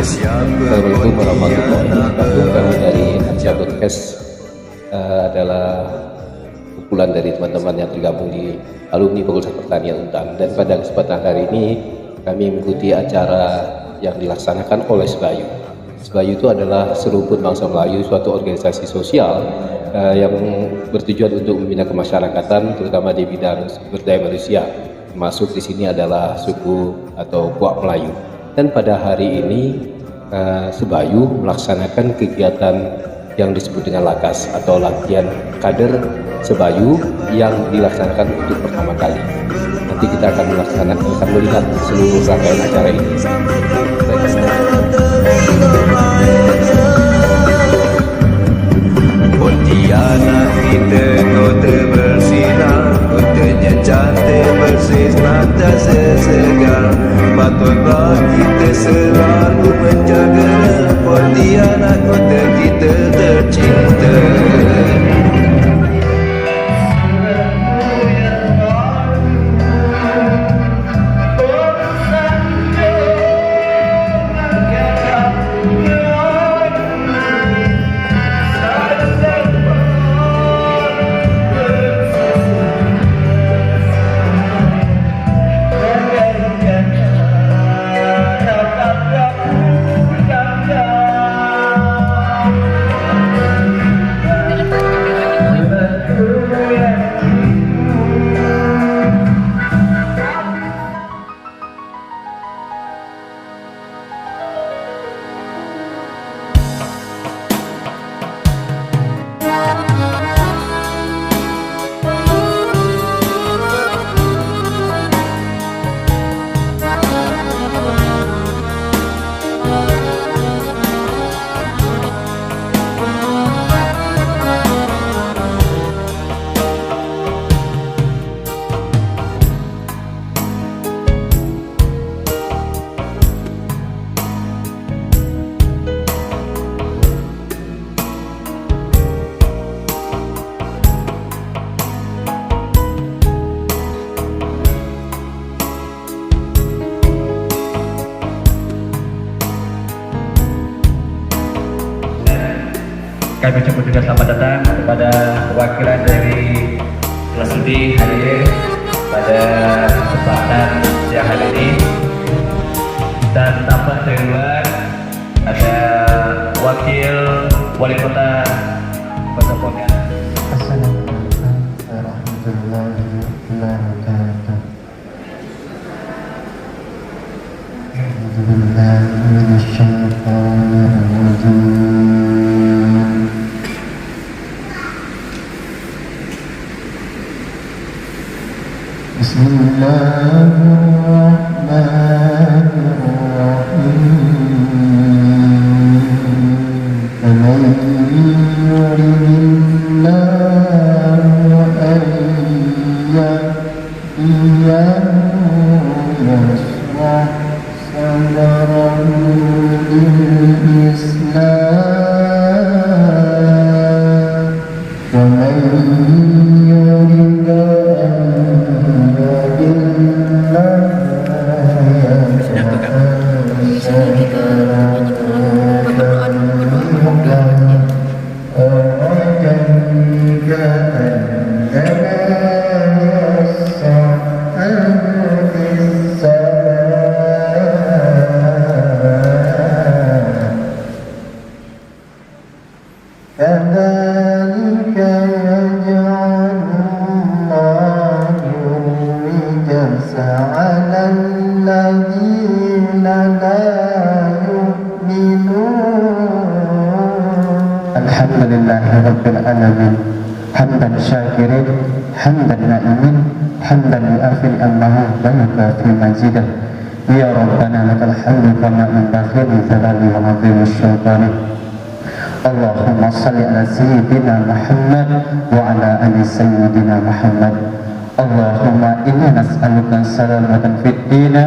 Assalamualaikum warahmatullahi wabarakatuh. Kami dari Asia Podcast adalah kumpulan dari teman-teman yang tergabung di alumni Fakultas Pertanian UNTAN, dan pada kesempatan hari ini kami mengikuti acara yang dilaksanakan oleh Sebayu. Sebayu itu adalah Serumpun Bangsa Melayu, suatu organisasi sosial yang bertujuan untuk membina kemasyarakatan, terutama di bidang sumber daya manusia. Masuk di sini adalah suku atau Puak Melayu. Dan pada hari ini Sebayu melaksanakan kegiatan yang disebut dengan LAKAS atau latihan kader Sebayu yang dilaksanakan untuk pertama kali. Nanti kita akan melihat seluruh rangkaian acara ini. Pontianak kita kota bersinar, kotanya cantik bersih mata sesegar. Patutlah kita selalu menjaga Pontianak kota kita tercinta. Kami ucapkan juga selamat datang kepada perwakilan dari kelas studi hadir pada kesempatan siang hari ini. Dan tampak dari luar ada wakil wali kota Kota Pontianak. Assalamualaikum warahmatullahi wabarakatuh. Alhamdulillah minasyaitonir rajim. Bismillahirrahmanirrahim. Faman yuridillahu an yahdiyahu yashrah sadrahu lil-Islam. Faman yurid Alhamdulillahirabbil alamin, hamdan syakirin, hamdan na'imin, hamdan yu'afi al-mahu wa yukafi mazidah. Ya Rabbana lakal hamdu kama yanbaghi li jalali wa 'azimi sultani. Allahumma salli ala sayyidina Muhammad wa ala ali sayyidina Muhammad. Allahumma inna nas'aluka salamatan fid dina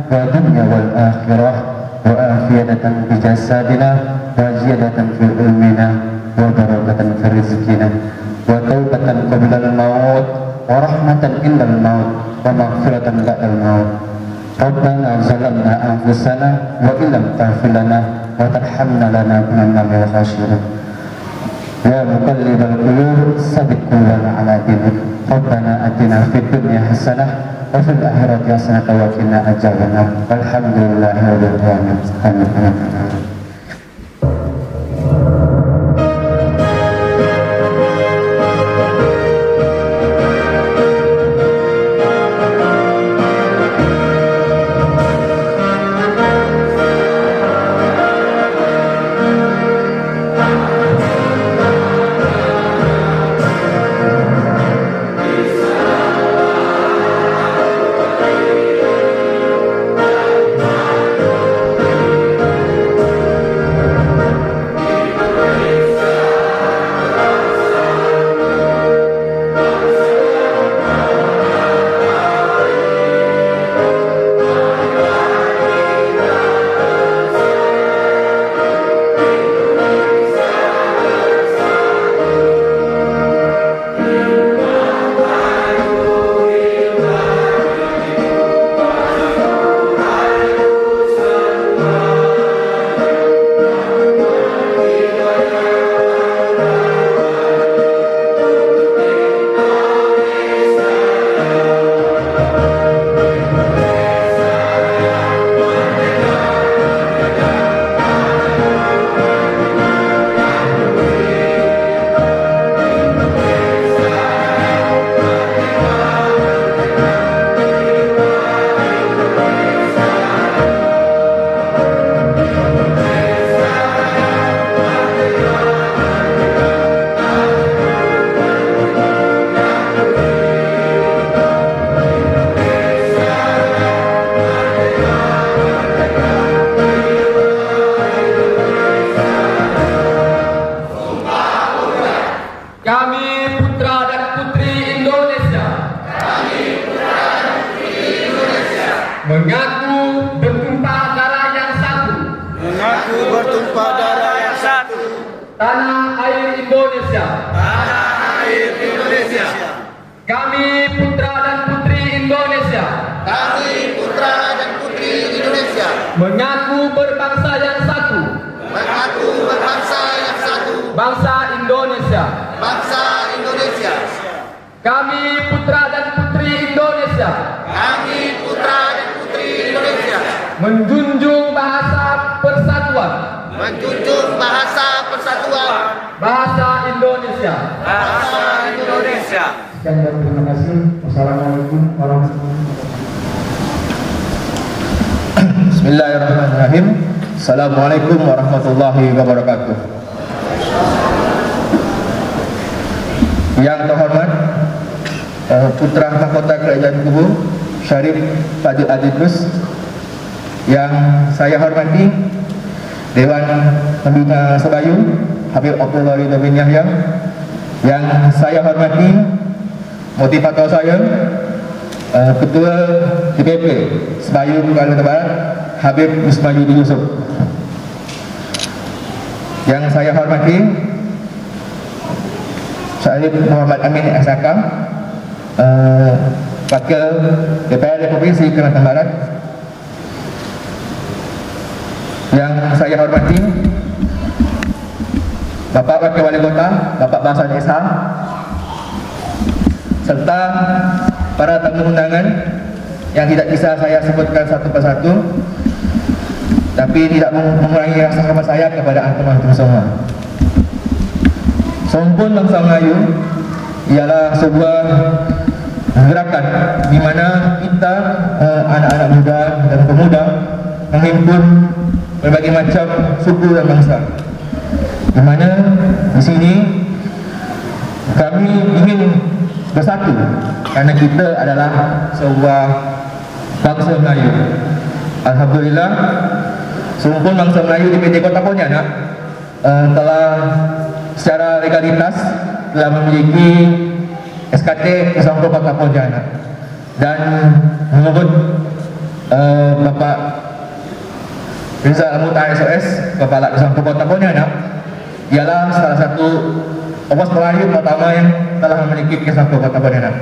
wa dunya wal akhirah, wa afiyatan fi jasadina wa ziyadatan fil ilmina wa barakatan fi rizqina wa taubatan qabla al-maut wa rahmatan indal maut wa maghfiratan ba'dal maut. ربنا ظلمنا أنفسنا وإن لم تغفر لنا وترحمنا لنكونن من الخاسرين يا مقلب القلوب ثبت قلوبنا على دينك ربنا آتنا في الدنيا حسنة وفي الآخرة حسنة وقنا عذاب النار والحمد لله رب العالمين آمين. mengaku bertumpah darah yang satu, tanah air Indonesia. Kami putra dan putri Indonesia. Mengaku berbangsa yang satu. Bangsa Indonesia. Kami putra dan putri Indonesia. Menjunjung bahasa persatuan. Bahasa Indonesia. Sekian dan terima kasih. Wassalamualaikum warahmatullahi wabarakatuh. Bismillahirrahmanirrahim. Assalamualaikum warahmatullahi wabarakatuh. Yang terhormat Putra Mahkota Kerajaan Kubu Syarif Fadil Adidrus, yang saya hormati Dewan Pembina Sebayu Habib Abdullah Ridha bin Yahya, yang saya hormati motivator saya Ketua DPP Sebayu Kalimantan Barat Habib Ismail Yusuf, yang saya hormati Syarif Muhammad Amin SK, Wakil DPRD Provinsi Kalimantan Barat, yang saya hormati Bapak Wakil Wali Kota Bapak Bahsan Esa, serta para tamu undangan yang tidak bisa saya sebutkan satu persatu, tapi tidak mengurangi rasa hormat saya kepada antum semua. Sompun Bangsa Melayu ialah sebuah gerakan di mana kita anak-anak muda dan pemuda menghimpun berbagai macam suku dan bangsa, di mana di sini kami ingin bersatu karena kita adalah sebuah bangsa Melayu. Alhamdulillah, Sumpun Bangsa Melayu di PT Kota Pontianak telah secara legalitas telah memiliki SKT Kesampo Kota Pontianak, dan menurut Bapak Rizal Mutar SOS, Kepala Kesampo Kota Pontianak, ialah salah satu ormas Melayu pertama yang telah memiliki Kesampo Kota Pontianak.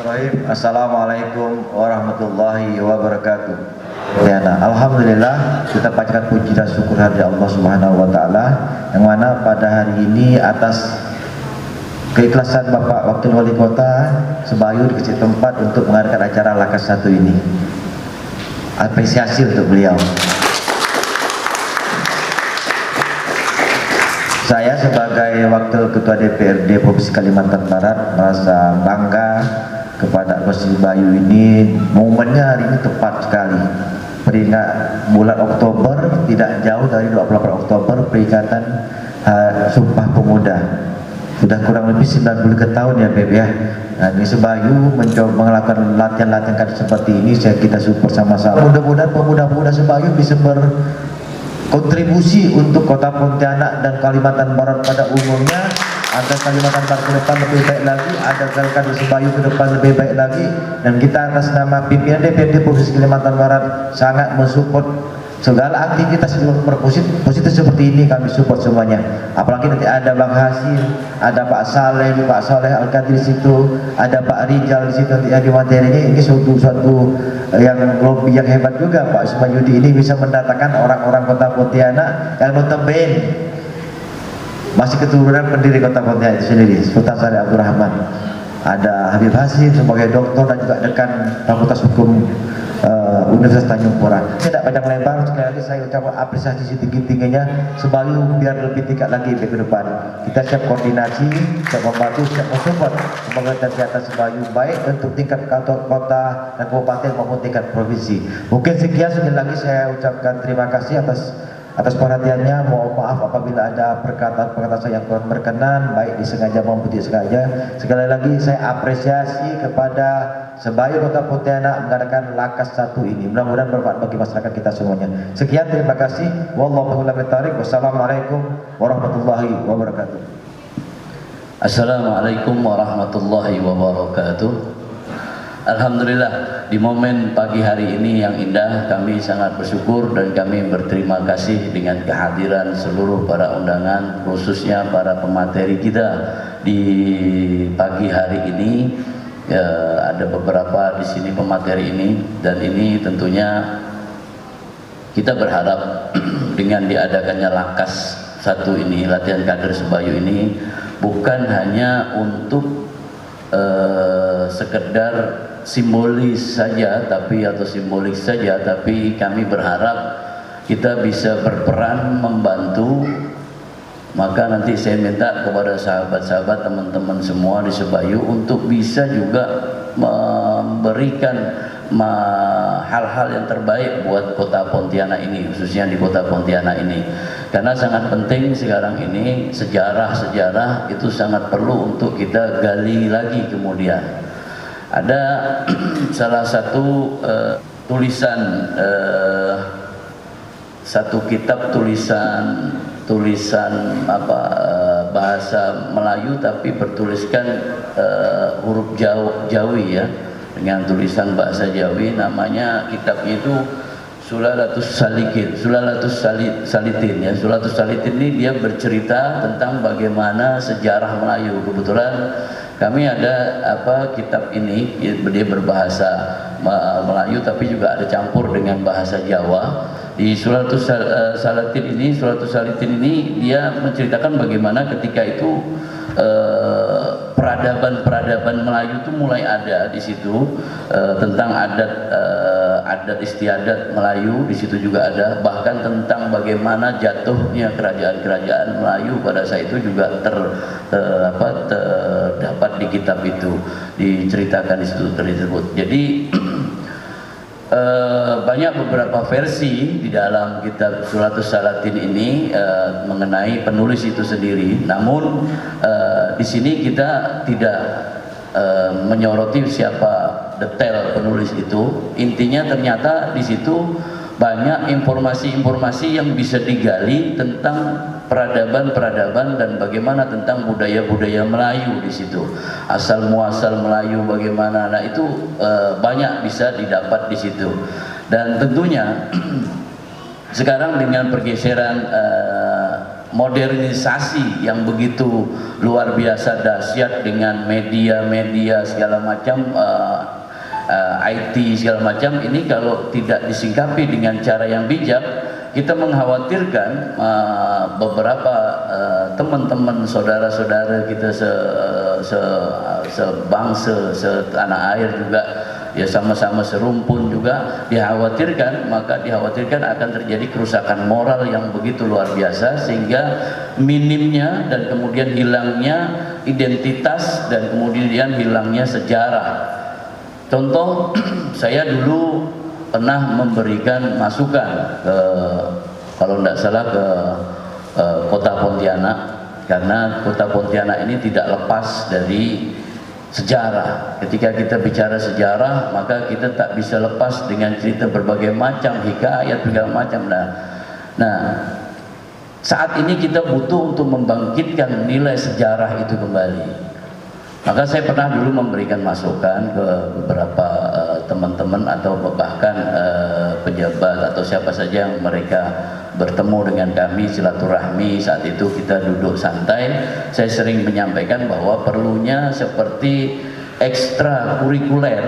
Bismillahirrahmanirrahim. Assalamualaikum warahmatullahi wabarakatuh. Ya, nah, alhamdulillah kita panjatkan puji dan syukur hadirat Allah Subhanahu wa taala yang mana pada hari ini atas keikhlasan Bapak Wakil Wali Kota Sebayu dikasih tempat untuk mengadakan acara Lakas 1 ini. Apresiasi untuk beliau. Saya sebagai Wakil Ketua DPRD Provinsi Kalimantan Barat merasa bangga kepada Gus Bayu ini. Momennya hari ini tepat sekali. Peringat bulan Oktober, tidak jauh dari 28 Oktober peringatan Sumpah Pemuda. Sudah kurang lebih 90 tahun ya Beb ya. Nah, ini Sebayu mencoba melakukan latihan-latihan seperti ini, kita support sama-sama. Mudah-mudahan pemuda-pemuda Sebayu bisa kontribusi untuk Kota Pontianak dan Kalimantan Barat pada umumnya, agar Kalimantan Barat ke depan lebih baik lagi, agar Kabupaten Sebayu ke depan lebih baik lagi, dan kita atas nama pimpinan DPRD Provinsi Kalimantan Barat sangat mensupport segala aktivitas yang positif seperti ini. Kami support semuanya, apalagi nanti ada Bang Hasil, ada Pak Saleh Al-Qadir di situ, ada Pak Rijal di situ, nanti di materinya ini suatu yang lobby yang hebat juga. Pak Sumayudi ini bisa mendatangkan orang-orang Kota Pontianak yang notabene masih keturunan pendiri Kota Pontianak itu sendiri, Sultan Syarif Abdul Rahman. Ada Habib Hasim sebagai doktor dan juga dekan Fakultas Hukum Universitas Tanjung Pura. Tidak panjang lebar, sekali lagi saya ucapkan apresiasi setinggi-tingginya Sebayu biar lebih tingkat lagi ke depan. Kita siap koordinasi, siap membantu, siap mensupport pembangunan kesehatan Sebayu baik untuk tingkat kota dan kabupaten maupun tingkat provinsi. Mungkin sekian, sekali lagi saya ucapkan terima kasih atas perhatiannya. Mohon maaf apabila ada perkataan-perkataan saya yang kurang berkenan, baik disengaja maupun tidak sengaja. Sekali lagi saya apresiasi kepada Sebayu Kota Pontianak mengadakan Lakas 1 ini. Mudah-mudahan bermanfaat bagi masyarakat kita semuanya. Sekian, terima kasih. Wallahu a'lam bishawab. Wassalamualaikum warahmatullahi wabarakatuh. Assalamualaikum warahmatullahi wabarakatuh. Alhamdulillah, di momen pagi hari ini yang indah, kami sangat bersyukur dan kami berterima kasih dengan kehadiran seluruh para undangan, khususnya para pemateri kita di pagi hari ini. Ada beberapa di sini pemateri ini, dan ini tentunya kita berharap dengan diadakannya Lakas 1 ini, latihan kader Sebayu ini, bukan hanya untuk sekedar simbolis saja, tapi kami berharap kita bisa berperan membantu. Maka nanti saya minta kepada sahabat-sahabat, teman-teman semua di Sebayu untuk bisa juga memberikan hal-hal yang terbaik buat Kota Pontianak ini, khususnya di Kota Pontianak ini, karena sangat penting sekarang ini. Sejarah itu sangat perlu untuk kita gali lagi. Kemudian ada salah satu tulisan, satu kitab tulisan bahasa Melayu tapi bertuliskan huruf Jawi ya, dengan tulisan bahasa Jawi. Namanya kitabnya itu Sulalatus Salitin ya. Sulalatus Salitin ini dia bercerita tentang bagaimana sejarah Melayu. Kebetulan kami ada kitab ini, dia berbahasa Melayu tapi juga ada campur dengan bahasa Jawa. Di Sulalatus Salitin ini dia menceritakan bagaimana ketika itu peradaban Melayu itu mulai ada di situ, tentang adat istiadat Melayu di situ juga ada, bahkan tentang bagaimana jatuhnya kerajaan-kerajaan Melayu pada saat itu juga terdapat di kitab itu, diceritakan di situ tersebut. Jadi banyak beberapa versi di dalam kitab Sulalatus Salitin ini mengenai penulis itu sendiri. Namun di sini kita tidak menyoroti siapa detail penulis itu. Intinya ternyata di situ banyak informasi-informasi yang bisa digali tentang peradaban dan bagaimana tentang budaya-budaya Melayu di situ, asal muasal Melayu bagaimana. Nah itu banyak bisa didapat di situ. Dan tentunya sekarang dengan pergeseran modernisasi yang begitu luar biasa dahsyat dengan media-media segala macam, IT segala macam ini, kalau tidak disingkapi dengan cara yang bijak, kita mengkhawatirkan beberapa teman-teman saudara-saudara kita sebangsa, setanah air juga, ya sama-sama serumpun juga, dikhawatirkan akan terjadi kerusakan moral yang begitu luar biasa, sehingga minimnya dan kemudian hilangnya identitas dan kemudian hilangnya sejarah. Contoh, saya dulu pernah memberikan masukan ke, kalau tidak salah, ke Kota Pontianak, karena Kota Pontianak ini tidak lepas dari sejarah. Ketika kita bicara sejarah, maka kita tak bisa lepas dengan cerita berbagai macam hikayat segala macam. Nah, saat ini kita butuh untuk membangkitkan nilai sejarah itu kembali. Maka saya pernah dulu memberikan masukan ke beberapa teman-teman atau bahkan pejabat atau siapa saja yang mereka bertemu dengan kami, silaturahmi. Saat itu kita duduk santai, saya sering menyampaikan bahwa perlunya seperti ekstrakurikuler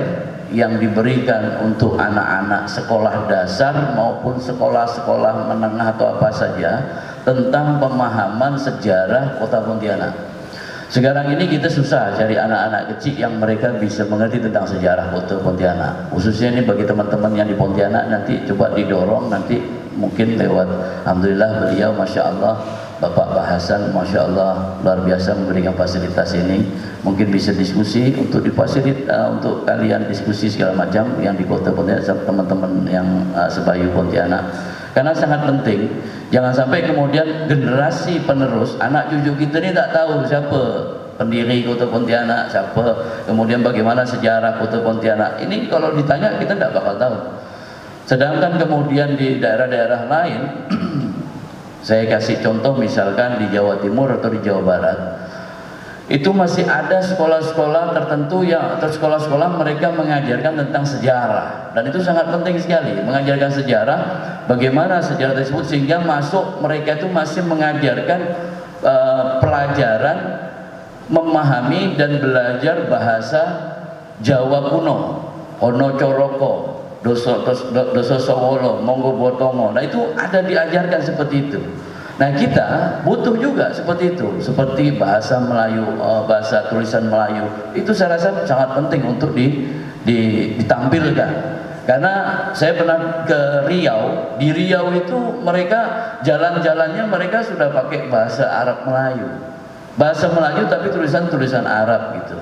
yang diberikan untuk anak-anak sekolah dasar maupun sekolah-sekolah menengah atau apa saja tentang pemahaman sejarah Kota Pontianak. Sekarang ini kita susah cari anak-anak kecil yang mereka bisa mengerti tentang sejarah Kota Pontianak. Khususnya ini bagi teman-teman yang di Pontianak, nanti coba didorong, nanti mungkin lewat, alhamdulillah beliau Masya Allah, Bapak Pak Hasan Masya Allah luar biasa memberikan fasilitas ini. Mungkin bisa diskusi untuk untuk kalian diskusi segala macam yang di Kota Pontianak, teman-teman yang sebayu Pontianak. Karena sangat penting, jangan sampai kemudian generasi penerus, anak cucu kita ini tak tahu siapa pendiri Kota Pontianak, siapa, kemudian bagaimana sejarah Kota Pontianak. Ini kalau ditanya kita tidak bakal tahu. Sedangkan kemudian di daerah-daerah lain, saya kasih contoh misalkan di Jawa Timur atau di Jawa Barat, itu masih ada sekolah-sekolah tertentu atau sekolah-sekolah mereka mengajarkan tentang sejarah, dan itu sangat penting sekali mengajarkan sejarah, bagaimana sejarah tersebut, sehingga mereka itu masih mengajarkan pelajaran memahami dan belajar bahasa Jawa kuno, Ono Coroko, Doso Sowolo, Monggo Botongo. Nah itu ada diajarkan seperti itu. Nah kita butuh juga seperti itu, seperti bahasa Melayu, bahasa tulisan Melayu. Itu saya rasa sangat penting untuk ditampilkan. Karena saya pernah ke Riau, di Riau itu mereka jalan-jalannya mereka sudah pakai bahasa Arab Melayu. Bahasa Melayu tapi tulisan-tulisan Arab gitu.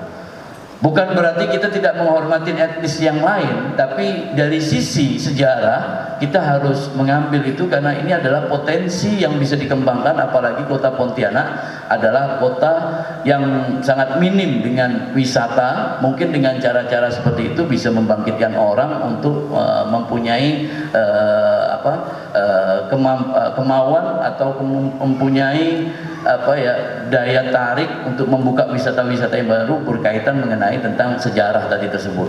Bukan berarti kita tidak menghormati etnis yang lain, tapi dari sisi sejarah kita harus mengambil itu, karena ini adalah potensi yang bisa dikembangkan. Apalagi Kota Pontianak adalah kota yang sangat minim dengan wisata. Mungkin dengan cara-cara seperti itu bisa membangkitkan orang untuk mempunyai kemauan atau mempunyai daya tarik untuk membuka wisata-wisata yang baru berkaitan mengenai tentang sejarah tadi tersebut.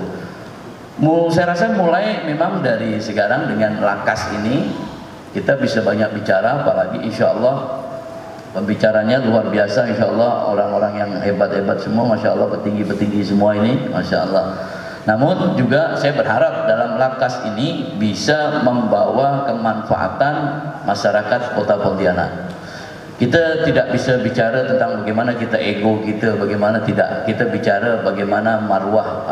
Saya rasa mulai memang dari sekarang dengan Lakas ini kita bisa banyak bicara, apalagi insya Allah pembicaranya luar biasa, insya Allah orang-orang yang hebat-hebat semua, Masya Allah, petinggi-petinggi semua ini, Masya Allah. Namun juga saya berharap dalam Lakas ini bisa membawa kemanfaatan masyarakat Kota Pontianak. Kita tidak bisa bicara tentang bagaimana kita ego kita, bagaimana tidak, kita bicara bagaimana marwah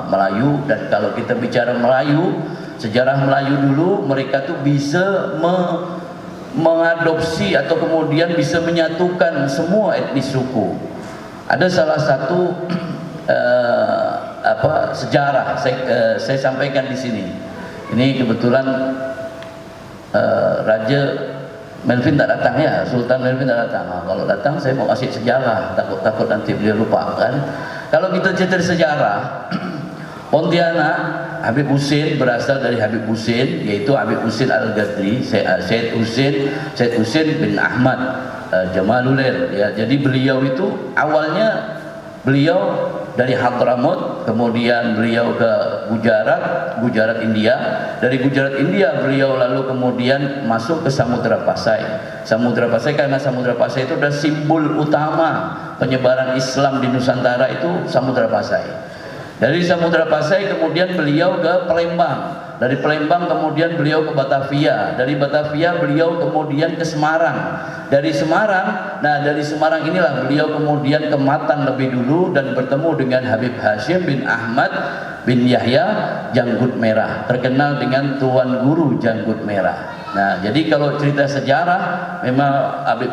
Melayu. Dan kalau kita bicara Melayu, sejarah Melayu dulu, mereka tuh bisa mengadopsi atau kemudian bisa menyatukan semua etnis suku. Ada salah satu sejarah saya sampaikan di sini. Ini kebetulan Raja Melvin tak datang ya, Sultan Melvin tak datang. Nah, kalau datang saya mau kasih sejarah, takut nanti beliau lupa kan. Kalau kita cerita sejarah, Pontianak, Habib Husin berasal dari Habib Husin, yaitu Habib Husin Al-Ghazali, Syed Husin bin Ahmad Jamalullail. Ya, jadi beliau itu awalnya Beliau dari Hadramut, kemudian beliau ke Gujarat India. Dari Gujarat India beliau lalu kemudian masuk ke Samudra Pasai. Samudra Pasai, karena Samudra Pasai itu adalah simbol utama penyebaran Islam di Nusantara, itu Samudra Pasai. Dari Samudra Pasai kemudian beliau ke Palembang. Dari Palembang kemudian beliau ke Batavia. Dari Batavia beliau kemudian ke Semarang. Dari Semarang, dari Semarang inilah beliau kemudian ke Matan lebih dulu dan bertemu dengan Habib Hashim bin Ahmad bin Yahya Janggut Merah, terkenal dengan Tuan Guru Janggut Merah. Nah, jadi kalau cerita sejarah memang Habib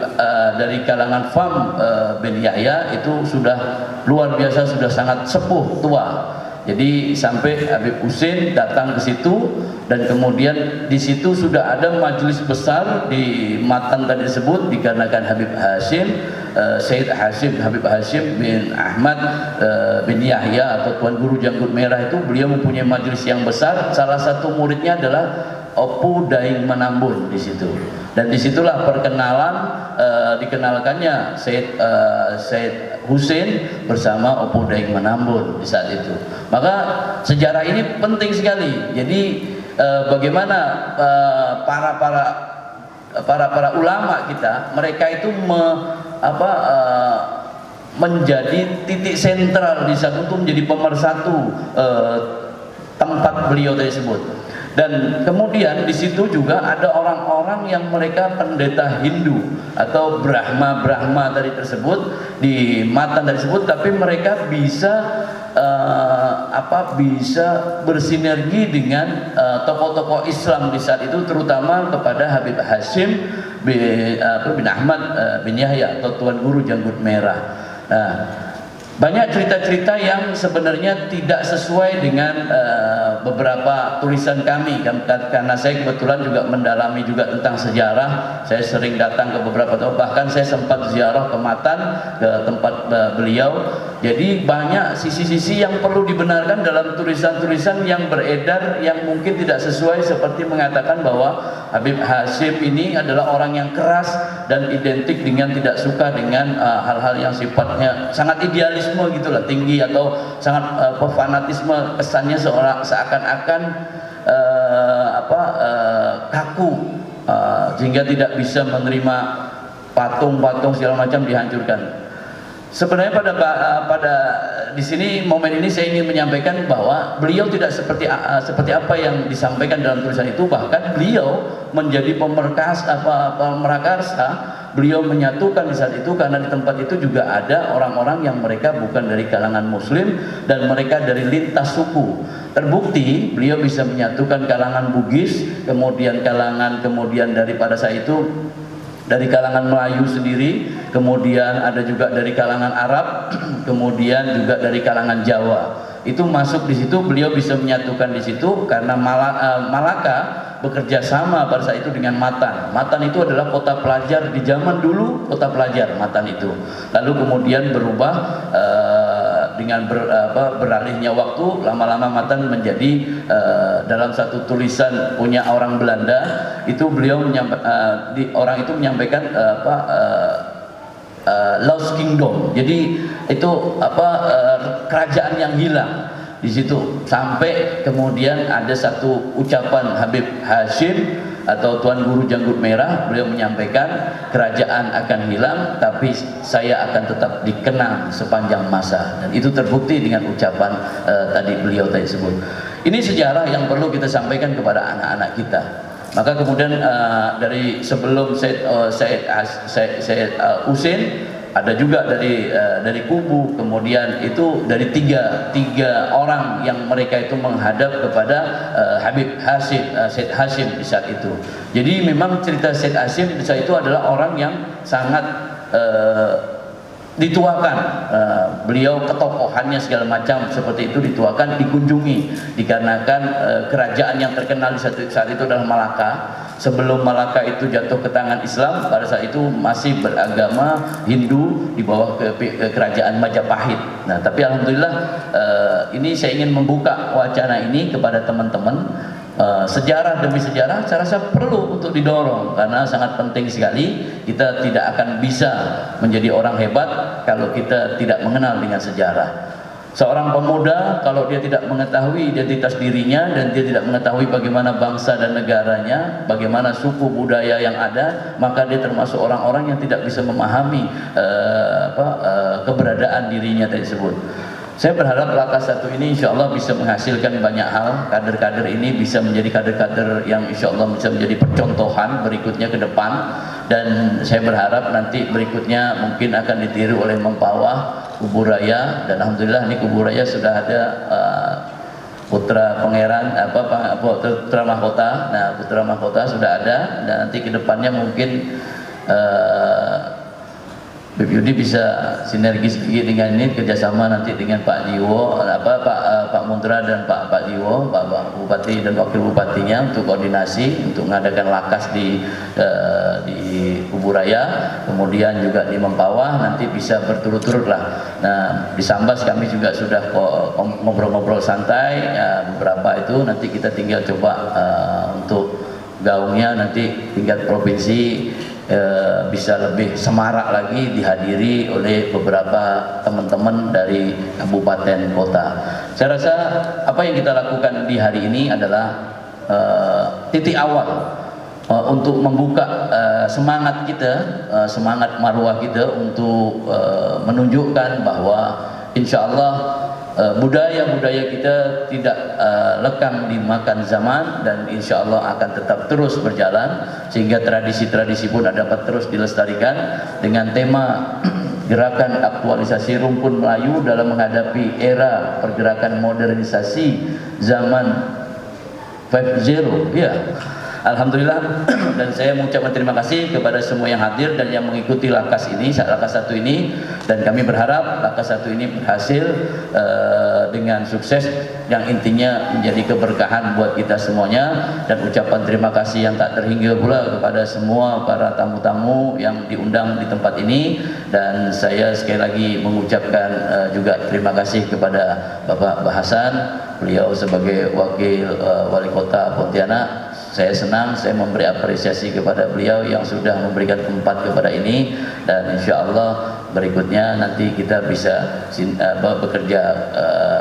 dari kalangan Fam bin Yahya itu sudah luar biasa, sudah sangat sepuh tua. Jadi sampai Habib Husin datang ke situ, dan kemudian di situ sudah ada majelis besar di Matan tadi disebut, dikarenakan Habib Hashim, Sayyid Hashim, Habib Hashim bin Ahmad bin Yahya atau Tuan Guru Janggut Merah itu, beliau mempunyai majelis yang besar. Salah satu muridnya adalah Opu Daeng Menambun di situ, dan disitulah perkenalan dikenalkannya Sayyid Husin bersama Opu Daeng Menambun di saat itu. Maka sejarah ini penting sekali. Jadi bagaimana para ulama kita, mereka itu menjadi titik sentral di saat itu, menjadi pemersatu tempat beliau tersebut. Dan kemudian di situ juga ada orang-orang yang mereka pendeta Hindu atau Brahma tadi tersebut di Matan tersebut, tapi mereka bisa bisa bersinergi dengan tokoh-tokoh Islam di saat itu, terutama kepada Habib Hashim bin Ahmad bin Yahya atau Tuan Guru Janggut Merah. Nah, banyak cerita-cerita yang sebenarnya tidak sesuai dengan beberapa tulisan kami, karena saya kebetulan juga mendalami juga tentang sejarah. Saya sering datang ke beberapa tempat, bahkan saya sempat ziarah ke Matan, ke tempat beliau. Jadi banyak sisi-sisi yang perlu dibenarkan dalam tulisan-tulisan yang beredar, yang mungkin tidak sesuai, seperti mengatakan bahwa Habib Hashim ini adalah orang yang keras dan identik dengan tidak suka dengan hal-hal yang sifatnya sangat idealisme gitulah, tinggi, atau sangat fanatisme, kesannya seakan-akan kaku, sehingga tidak bisa menerima patung-patung segala macam dihancurkan. Sebenarnya pada di sini momen ini saya ingin menyampaikan bahwa beliau tidak seperti apa yang disampaikan dalam tulisan itu. Bahkan beliau menjadi pemerakarsa, beliau menyatukan di saat itu, karena di tempat itu juga ada orang-orang yang mereka bukan dari kalangan Muslim dan mereka dari lintas suku. Terbukti beliau bisa menyatukan kalangan Bugis, kemudian dari pada saat itu dari kalangan Melayu sendiri, kemudian ada juga dari kalangan Arab, kemudian juga dari kalangan Jawa. Itu masuk di situ, beliau bisa menyatukan di situ karena Malaka bekerja sama pada saat itu dengan Matan. Matan itu adalah kota pelajar di zaman dulu, kota pelajar Matan itu. Lalu kemudian berubah dengan beralihnya waktu, lama-lama Matan menjadi dalam satu tulisan punya orang Belanda itu, beliau orang itu menyampaikan Lost Kingdom. Jadi itu kerajaan yang hilang di situ. Sampai kemudian ada satu ucapan Habib Hashim atau Tuan Guru Janggut Merah, beliau menyampaikan kerajaan akan hilang tapi saya akan tetap dikenang sepanjang masa, dan itu terbukti dengan ucapan tadi beliau tersebut. Ini sejarah yang perlu kita sampaikan kepada anak-anak kita. Maka kemudian dari sebelum Sayyid Husin, ada juga dari kubu, kemudian itu dari tiga orang yang mereka itu menghadap kepada Habib Hashim, Sayyid Hashim di saat itu. Jadi memang cerita Sayyid Hashim di saat itu adalah orang yang sangat dituakan, beliau ketokohannya segala macam seperti itu dituakan, dikunjungi, dikarenakan kerajaan yang terkenal di saat itu adalah Malaka. Sebelum Malaka itu jatuh ke tangan Islam, pada saat itu masih beragama Hindu di bawah kerajaan Majapahit. Nah, tapi alhamdulillah ini saya ingin membuka wacana ini kepada teman-teman. Sejarah demi sejarah saya rasa perlu untuk didorong, karena sangat penting sekali. Kita tidak akan bisa menjadi orang hebat kalau kita tidak mengenal dengan sejarah. Seorang pemuda kalau dia tidak mengetahui identitas dirinya dan dia tidak mengetahui bagaimana bangsa dan negaranya, bagaimana suku budaya yang ada, maka dia termasuk orang-orang yang tidak bisa memahami keberadaan dirinya tersebut. Saya berharap Lakas 1 ini insya Allah bisa menghasilkan banyak hal. Kader-kader ini bisa menjadi kader-kader yang insya Allah bisa menjadi percontohan berikutnya ke depan. Dan saya berharap nanti berikutnya mungkin akan ditiru oleh Mempawah, Kubu Raya, dan alhamdulillah ini Kubu Raya sudah ada putra pangeran putra mahkota. Nah, putra mahkota sudah ada, dan nanti kedepannya mungkin Bib Yudi bisa sinergis dengan ini, kerjasama nanti dengan Pak Jiwo, Pak Muntra dan Pak Jiwo, Pak Bupati dan Wakil Bupatinya untuk koordinasi untuk mengadakan Lakas di Kubu Raya, kemudian juga di Mempawah nanti bisa berturut-turut lah. Nah, di Sambas kami juga sudah ngobrol-ngobrol santai, ya, beberapa itu nanti kita tinggal coba untuk gaungnya nanti tingkat provinsi bisa lebih semarak lagi dihadiri oleh beberapa teman-teman dari kabupaten kota. Saya rasa apa yang kita lakukan di hari ini adalah titik awal untuk membuka semangat kita, semangat marwah kita untuk menunjukkan bahwa insya Allah budaya-budaya kita tidak lekang dimakan zaman, dan insya Allah akan tetap terus berjalan sehingga tradisi-tradisi pun dapat terus dilestarikan dengan tema gerakan aktualisasi rumpun Melayu dalam menghadapi era pergerakan modernisasi zaman 5.0 ya. Alhamdulillah, dan saya mengucapkan terima kasih kepada semua yang hadir dan yang mengikuti Lakas 1 ini, dan kami berharap Lakas 1 ini berhasil dengan sukses yang intinya menjadi keberkahan buat kita semuanya. Dan ucapan terima kasih yang tak terhingga pula kepada semua para tamu-tamu yang diundang di tempat ini, dan saya sekali lagi mengucapkan juga terima kasih kepada Bapak Hasan, beliau sebagai wakil wali kota Pontianak. Saya senang, saya memberi apresiasi kepada beliau yang sudah memberikan tempat kepada ini, dan insya Allah berikutnya nanti kita bisa bekerja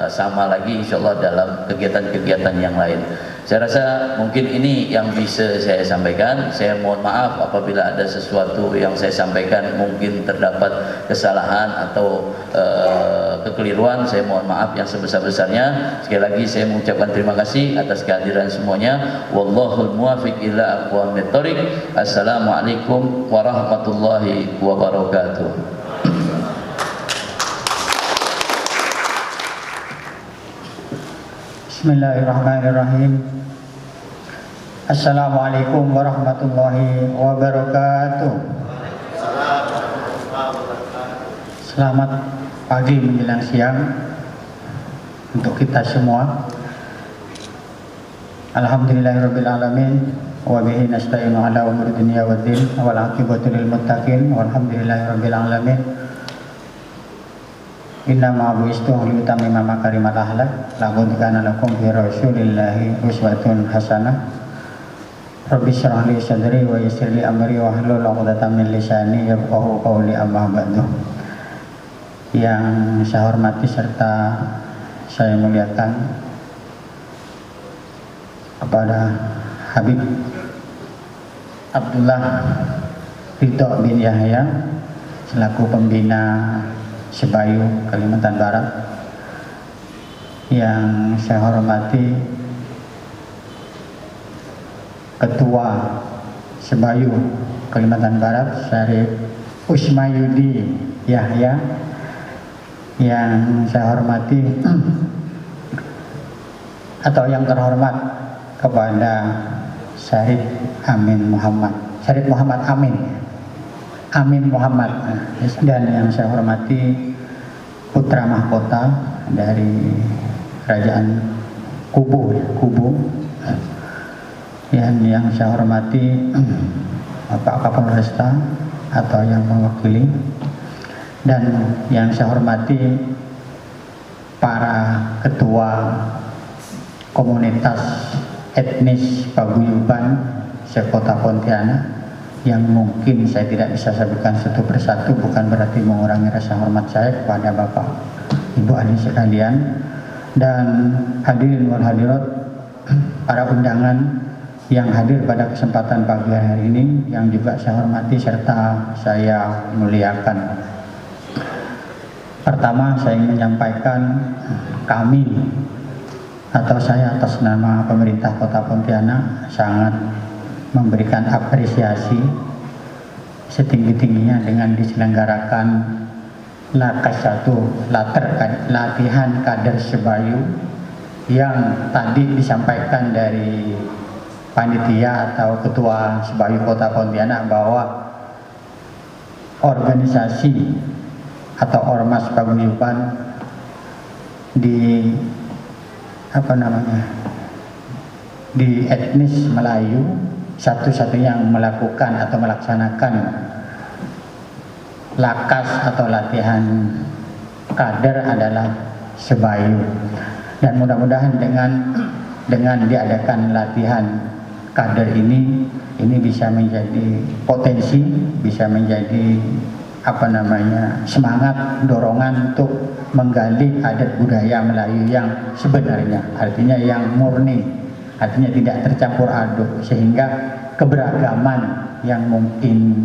sama lagi insya Allah dalam kegiatan-kegiatan yang lain. Saya rasa mungkin ini yang bisa saya sampaikan. Saya mohon maaf apabila ada sesuatu yang saya sampaikan mungkin terdapat kesalahan atau kekeliruan. Saya mohon maaf yang sebesar-besarnya. Sekali lagi saya mengucapkan terima kasih atas kehadiran semuanya. Wallahul muwaffiq ila aqwamit thoriq. Assalamualaikum warahmatullahi wabarakatuh. Bismillahirrahmanirrahim. Assalamualaikum warahmatullahi wabarakatuh. Selamat pagi menjelang siang untuk kita semua. Alhamdulillahirabbil alamin wa bihi nasta'inu ala umuri dunya waddin wal aqibatu lil muttaqin walhamdulillahirabbil alamin. Inna ma'buistu liutamima makarimal akhlaq laqad kana lakum fi rasulillahi uswatun hasanah. Rabbi shrah li sadri wa yassir li amri wa hlul 'uqdatam min lisani yafqahu qawli, amma ba'du. Yang saya hormati serta saya muliakan kepada Habib Abdullah Ridho bin Yahya selaku pembina Sebayu Kalimantan Barat, yang saya hormati Ketua Sebayu Kalimantan Barat Syarif Usmayudi Yahya, yang saya hormati atau yang terhormat kepada Syarif Amin Muhammad dan yang saya hormati putra mahkota dari Kerajaan Kubu, yang saya hormati Bapak Kapolresta atau yang mewakili, dan yang saya hormati para ketua komunitas etnis paguyuban sekota Pontianak, yang mungkin saya tidak bisa sebutkan satu persatu, bukan berarti mengurangi rasa hormat saya kepada Bapak Ibu adik sekalian dan hadirin wal hadirat, para undangan yang hadir pada kesempatan pagi hari ini yang juga saya hormati serta saya muliakan. Pertama, saya ingin menyampaikan kami atau saya atas nama pemerintah Kota Pontianak sangat memberikan apresiasi setinggi-tingginya dengan diselenggarakan Lakas 1 latihan kader Sebayu yang tadi disampaikan dari panitia atau ketua Sebayu Kota Pontianak bahwa organisasi atau ormas paguyuban di di etnis Melayu satu-satunya yang melakukan atau melaksanakan lakas atau latihan kader adalah Sebayu, dan mudah-mudahan dengan diadakan latihan kader ini bisa menjadi potensi, bisa menjadi semangat dorongan untuk menggali adat budaya Melayu yang sebenarnya, artinya yang murni, artinya tidak tercampur aduk, sehingga keberagaman yang mungkin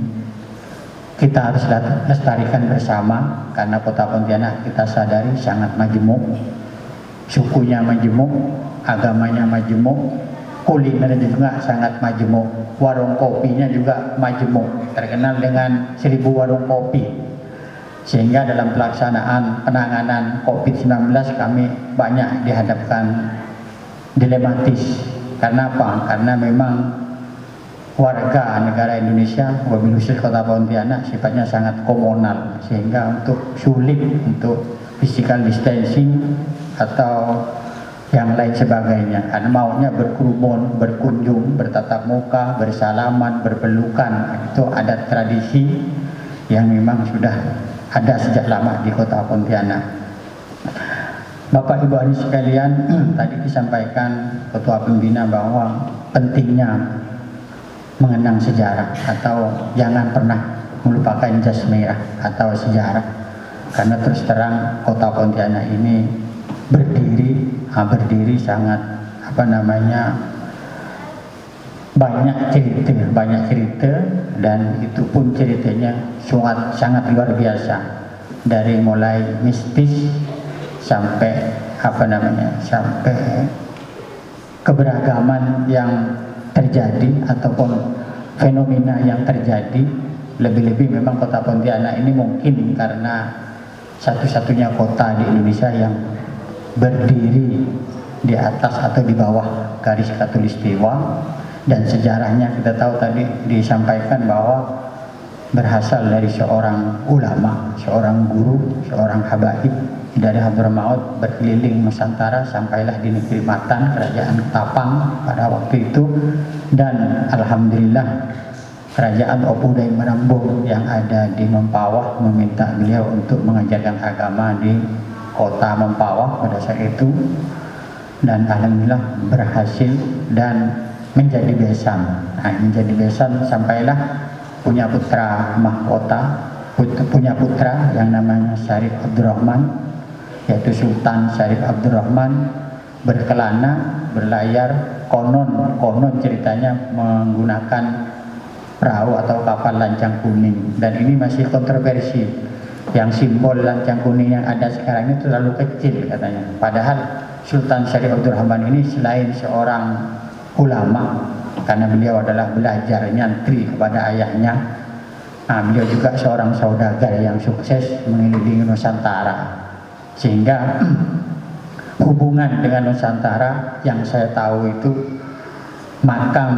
kita harus lestarikan bersama, karena Kota Pontianak kita sadari sangat majemuk, sukunya majemuk, agamanya majemuk, kulinernya juga sangat majemuk, warung kopinya juga majemuk, terkenal dengan 1000 warung kopi, sehingga dalam pelaksanaan penanganan COVID-19 kami banyak dihadapkan dilematis. Karena apa? Karena memang warga negara Indonesia, wabil khusus Kota Pontianak sifatnya sangat komunal, sehingga untuk sulit untuk physical distancing atau yang lain sebagainya, karena maunya berkerumun, berkunjung, bertatap muka, bersalaman, berpelukan. Itu adat tradisi yang memang sudah ada sejak lama di Kota Pontianak. Bapak Ibu adik sekalian, tadi disampaikan Ketua Pembina bahwa pentingnya mengenang sejarah atau jangan pernah melupakan jas merah atau sejarah, karena terus terang Kota Pontianak ini berdiri sangat banyak cerita, dan itu pun ceritanya sangat luar biasa, dari mulai mistis sampai sampai keberagaman yang terjadi ataupun fenomena yang terjadi. Lebih-lebih memang Kota Pontianak ini mungkin karena satu-satunya kota di Indonesia yang berdiri di atas atau di bawah garis khatulistiwa, dan sejarahnya kita tahu tadi disampaikan bahwa berasal dari seorang ulama, seorang guru, seorang habaib dari Hadramaut, berkeliling Nusantara sampailah di negeri Matan, kerajaan Tapang pada waktu itu, dan alhamdulillah kerajaan Opudai Menambung yang ada di Mempawah meminta beliau untuk mengajarkan agama di kota Mempawah pada saat itu, dan alhamdulillah berhasil dan menjadi besan. Menjadi besan sampailah punya putra mahkota, punya putra yang namanya Syarif Abdurrahman, yaitu Sultan Syarif Abdurrahman, berkelana, berlayar, konon ceritanya menggunakan perahu atau kapal lancang kuning, dan ini masih kontroversi. Yang simbol lancang kuning yang ada sekarang ini terlalu kecil katanya, padahal Sultan Syarif Abdurrahman ini selain seorang ulama, karena beliau adalah belajar nyantri kepada ayahnya, beliau juga seorang saudagar yang sukses mengelilingi Nusantara, sehingga hubungan dengan Nusantara yang saya tahu itu makam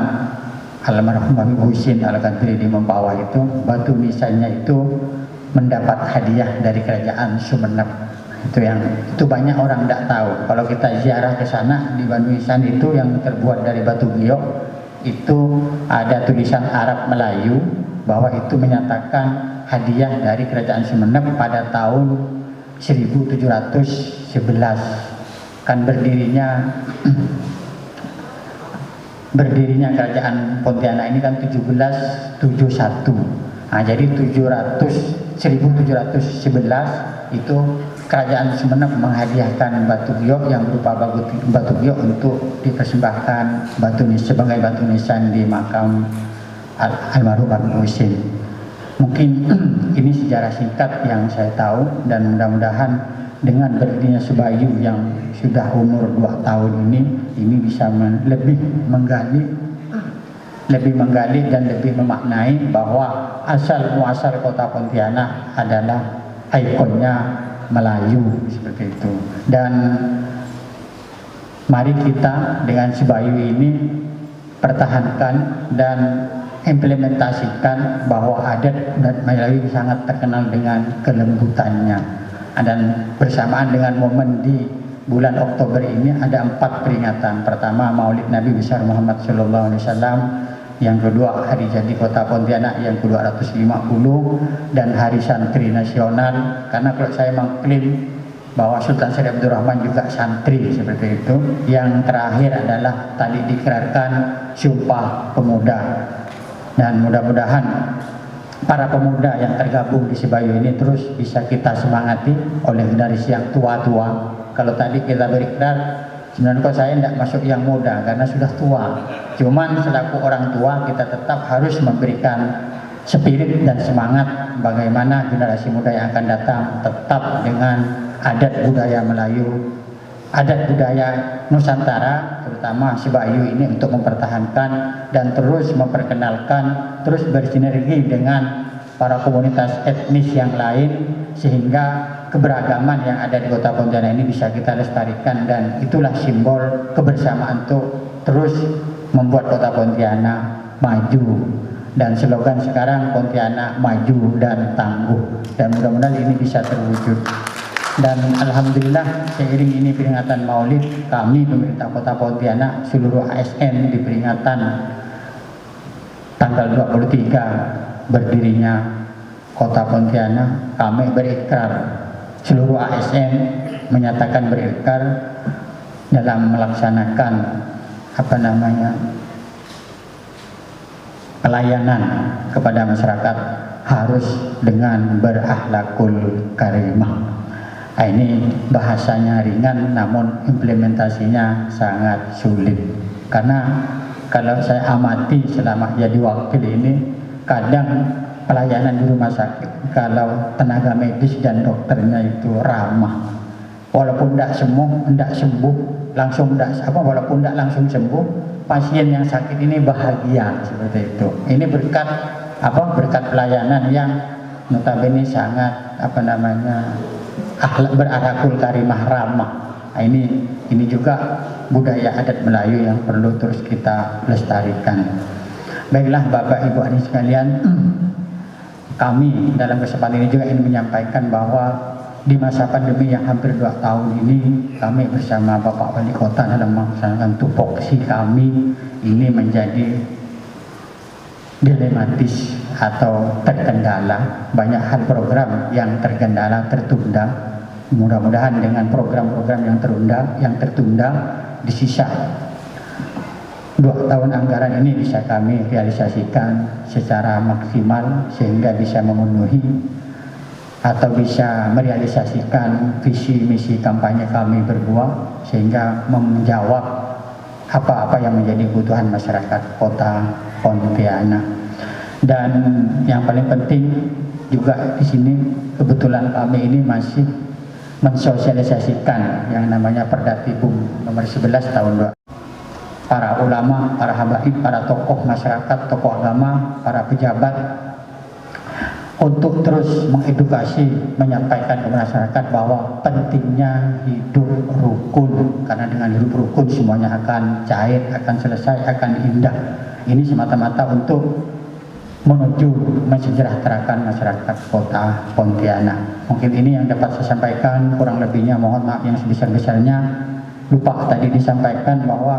almarhum Habib Husin Al-Qadri di Mempawah itu, batu nisannya itu mendapat hadiah dari kerajaan Sumeneb. Itu banyak orang tidak tahu. Kalau kita ziarah ke sana di Batu Nisan itu yang terbuat dari batu giok, itu ada tulisan Arab Melayu bahwa itu menyatakan hadiah dari kerajaan Sumeneb pada tahun 1711, kan berdirinya berdirinya kerajaan Pontianak ini kan 1771. Nah, jadi 1711 itu kerajaan Sumeneb menghadiahkan batu giok yang berupa batu giok untuk dipersembahkan sebagai batu nisan di makam almarhum Habib Husin. Mungkin ini sejarah singkat yang saya tahu, dan mudah-mudahan dengan berdirinya Sebayu yang sudah umur 2 tahun ini bisa lebih menggali dan lebih memaknai bahwa asal muasal kota Pontianak adalah ikonnya Melayu, seperti itu. Dan mari kita dengan Sebayu ini pertahankan dan implementasikan bahwa adat dan Melayu sangat terkenal dengan kelembutannya. Dan bersamaan dengan momen di bulan Oktober ini ada 4 peringatan. Pertama, Maulid Nabi besar Muhammad SAW. Yang kedua, hari jadi kota Pontianak yang ke-250, dan hari santri nasional. Karena kalau saya mengklaim bahwa Sultan Syarif Abdurrahman juga santri, seperti itu. Yang terakhir adalah tadi dikerarkan Sumpah Pemuda. Dan mudah-mudahan para pemuda yang tergabung di Sebayu ini terus bisa kita semangati oleh generasi yang tua-tua. Kalau tadi kita berikrar, sebenarnya kok saya tidak masuk yang muda karena sudah tua. Cuman selaku orang tua kita tetap harus memberikan spirit dan semangat bagaimana generasi muda yang akan datang tetap dengan adat budaya Melayu, adat budaya Nusantara, terutama Sebayu ini untuk mempertahankan dan terus memperkenalkan, terus bersinergi dengan para komunitas etnis yang lain, sehingga keberagaman yang ada di kota Pontianak ini bisa kita lestarikan, dan itulah simbol kebersamaan untuk terus membuat kota Pontianak maju. Dan slogan sekarang Pontianak maju dan tangguh, dan mudah-mudahan ini bisa terwujud. Dan alhamdulillah seiring ini peringatan Maulid, kami pemerintah kota Pontianak seluruh ASN di peringatan tanggal 23 berdirinya kota Pontianak, kami berikrar, seluruh ASN menyatakan berikrar dalam melaksanakan pelayanan kepada masyarakat harus dengan berakhlakul karimah. Ini bahasanya ringan namun implementasinya sangat sulit. Karena kalau saya amati selama jadi wakil ini, kadang pelayanan di rumah sakit kalau tenaga medis dan dokternya itu ramah, walaupun tidak sembuh langsung, walaupun tidak langsung sembuh, pasien yang sakit ini bahagia, seperti itu. Ini berkat pelayanan yang notabene sangat berakhlakul karimah, ramah. Ini juga budaya adat Melayu yang perlu terus kita lestarikan. Baiklah Bapak Ibu hadirin sekalian, kami dalam kesempatan ini juga ingin menyampaikan bahwa di masa pandemi yang hampir 2 tahun ini, kami bersama Bapak Wali Kota dalam melaksanakan tupoksi kami ini menjadi dilematis atau terkendala. Banyak hal program yang terkendala, tertunda. Mudah-mudahan dengan program-program yang tertunda di sisa 2 tahun anggaran ini bisa kami realisasikan secara maksimal, sehingga bisa memenuhi atau bisa merealisasikan visi misi kampanye kami berdua, sehingga menjawab apa-apa yang menjadi kebutuhan masyarakat kota Pontianak. Dan yang paling penting juga di sini, kebetulan kami ini masih mensosialisasikan yang namanya Perdatibum nomor 11 tahun 2. Para ulama, para habaib, para tokoh masyarakat, tokoh agama, para pejabat untuk terus mengedukasi, menyampaikan ke masyarakat bahwa pentingnya hidup rukun, karena dengan hidup rukun semuanya akan cair, akan selesai, akan indah. Ini semata-mata untuk menuju mensejahterakan masyarakat kota Pontianak. Mungkin ini yang dapat saya sampaikan, kurang lebihnya mohon maaf yang sebesar-besarnya. Lupa tadi disampaikan bahwa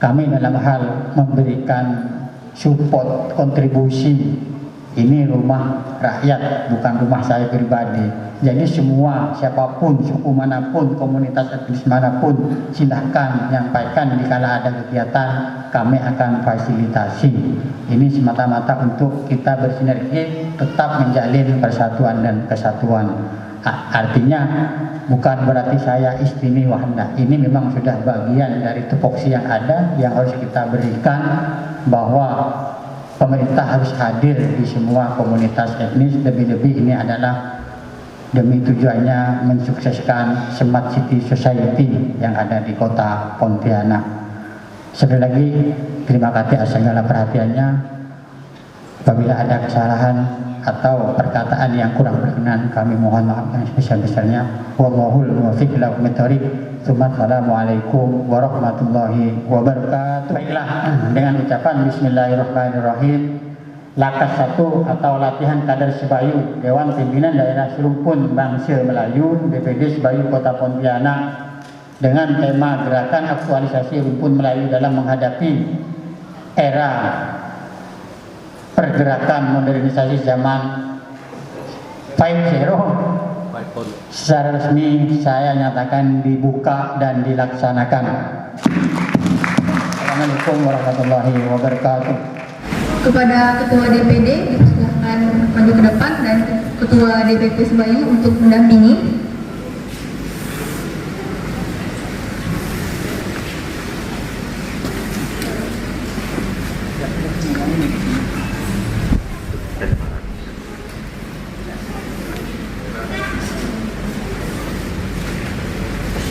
kami dalam hal memberikan support, kontribusi Ini rumah rakyat, bukan rumah saya pribadi. Jadi semua, siapapun, suku manapun, komunitas etnis manapun, silahkan menyampaikan jika ada kegiatan, kami akan fasilitasi. Ini semata-mata untuk kita bersinergi, tetap menjalin persatuan dan kesatuan. Artinya bukan berarti saya istimewa, hendak. Ini memang sudah bagian dari tupoksi yang ada, yang harus kita berikan, bahwa pemerintah harus hadir di semua komunitas etnis. Lebih-lebih ini adalah demi tujuannya mensukseskan Smart City Society yang ada di kota Pontianak. Sekali lagi terima kasih atas segala perhatiannya. Apabila ada kesalahan atau perkataan yang kurang berkenan, kami mohon maaf yang sebesar-besarnya. Wallahul muwaffiq ila aqwamit thoriq. Assalamualaikum warahmatullahi wabarakatuh. Baiklah, dengan ucapan Bismillahirrahmanirrahim, Lakas 1 atau latihan kadar Sebayu Dewan Pimpinan Daerah Serumpun Bangsa Melayu DPD Sebayu Kota Pontianak dengan tema Gerakan Aktualisasi Rumpun Melayu dalam menghadapi era pergerakan modernisasi zaman 5.0. Secara resmi saya nyatakan dibuka dan dilaksanakan. Assalamualaikum warahmatullahi wabarakatuh. Kepada Ketua DPD dipersilakan maju ke depan dan Ketua DPP Sebayu untuk mendampingi.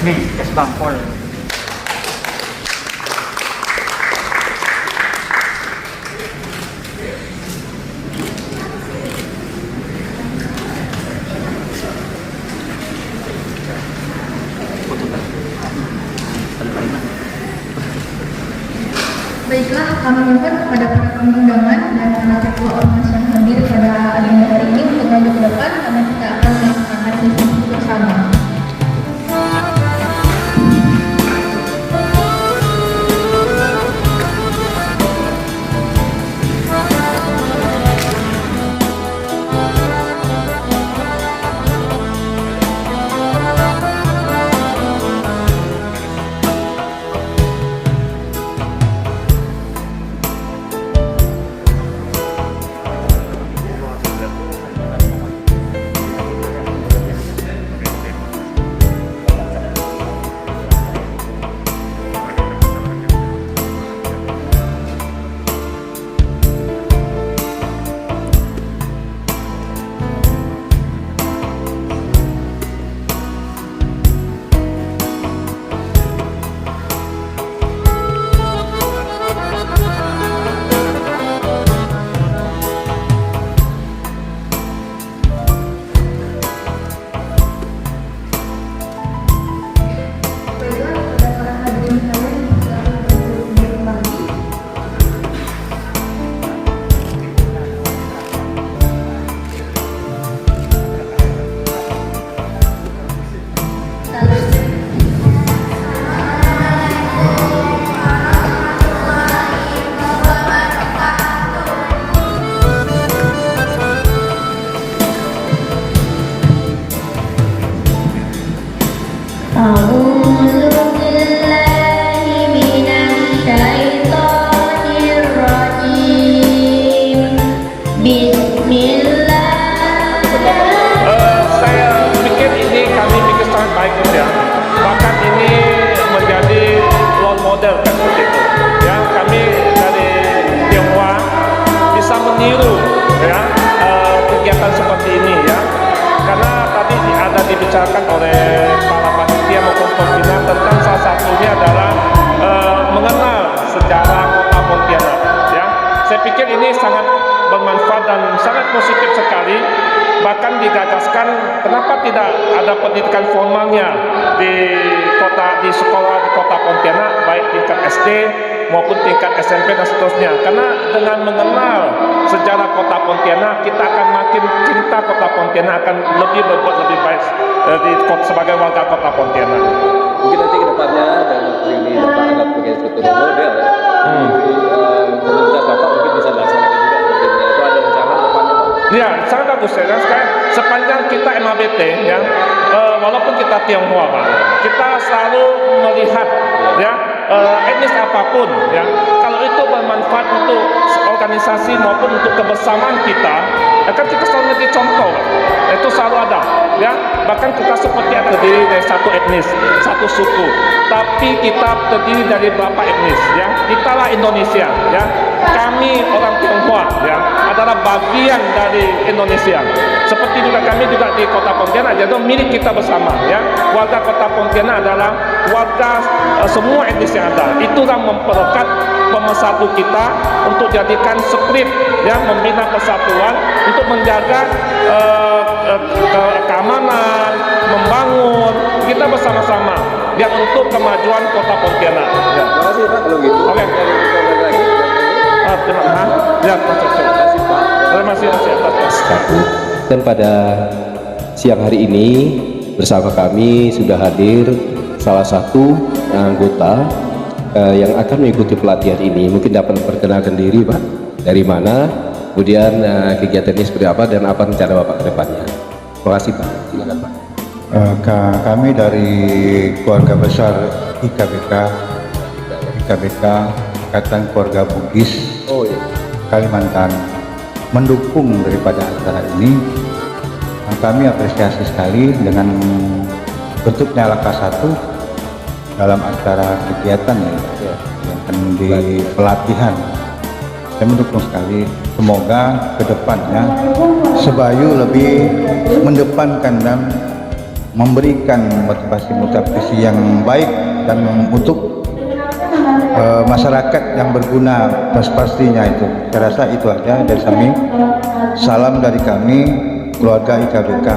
Nih, Bangpol. Baiklah, kami mohon kepada para tamu undangan dan para ketua ormas yang hadir pada agenda hari ini untuk maju ke depan karena kita akan melaksanakan sesi bersama. dibicarakan oleh para panitia maupun pembina tentang salah satunya adalah mengenal sejarah kota Pontianak. Ya, saya pikir ini sangat bermanfaat dan sangat positif sekali. Bahkan digagaskan kenapa tidak ada pendidikan formalnya di sekolah di kota Pontianak, baik tingkat SD maupun tingkat SMP dan seterusnya. Karena dengan mengenal sejarah kota Pontianak, kita akan makin cinta kota Pontianak, akan lebih berbuat lebih baik sebagai warga kota Pontianak. Mungkin nanti ke depannya dan ini Bapak anggap sebagai suatu model ya. Komunitas Bapak mungkin bisa dilaksanakan juga seperti ini. Itu ada rencana depannya Pak? Ya, sangat bagus ya. Sepanjang kita MABT ya, walaupun kita Tionghoa Pak, kita selalu melihat ya etnis apapun ya, kalau itu bermanfaat untuk organisasi maupun untuk kebersamaan kita, kan kita selalu menjadi contoh, itu selalu ada ya. Bahkan kita seperti terdiri dari satu etnis, satu suku, tapi kita terdiri dari beberapa etnis ya. Kitalah Indonesia ya, kami orang Tionghoa ya adalah bagian dari Indonesia. Seperti juga kami juga di Kota Pontianak, jadi milik kita bersama ya. Warga Kota Pontianak adalah warga semua etnis yang ada. Itulah memperekat pemersatu kita untuk jadikan skrip ya, membina persatuan untuk menjaga keamanan, membangun kita bersama-sama ya untuk kemajuan Kota Pontianak. Ya. Terima kasih Pak kalau gitu. Oke. Terima kasih. Dan pada siang hari ini bersama kami sudah hadir salah satu anggota yang akan mengikuti pelatihan ini. Mungkin dapat memperkenalkan diri Pak, dari mana, kemudian kegiatannya seperti apa dan apa rencana Bapak ke depannya. Terima kasih Pak, silakan Pak. Kami dari keluarga besar IKBK Ikatan Keluarga Bugis Kalimantan mendukung daripada acara ini. Kami apresiasi sekali dengan bentuknya langkah satu dalam acara kegiatan yang akan di pelatihan. Saya mendukung sekali, semoga kedepannya Sebayu lebih mendepankan dan memberikan motivasi yang baik dan untuk masyarakat yang berguna pastinya itu. Saya rasa itu aja dari kami. Salam dari kami keluarga IKBK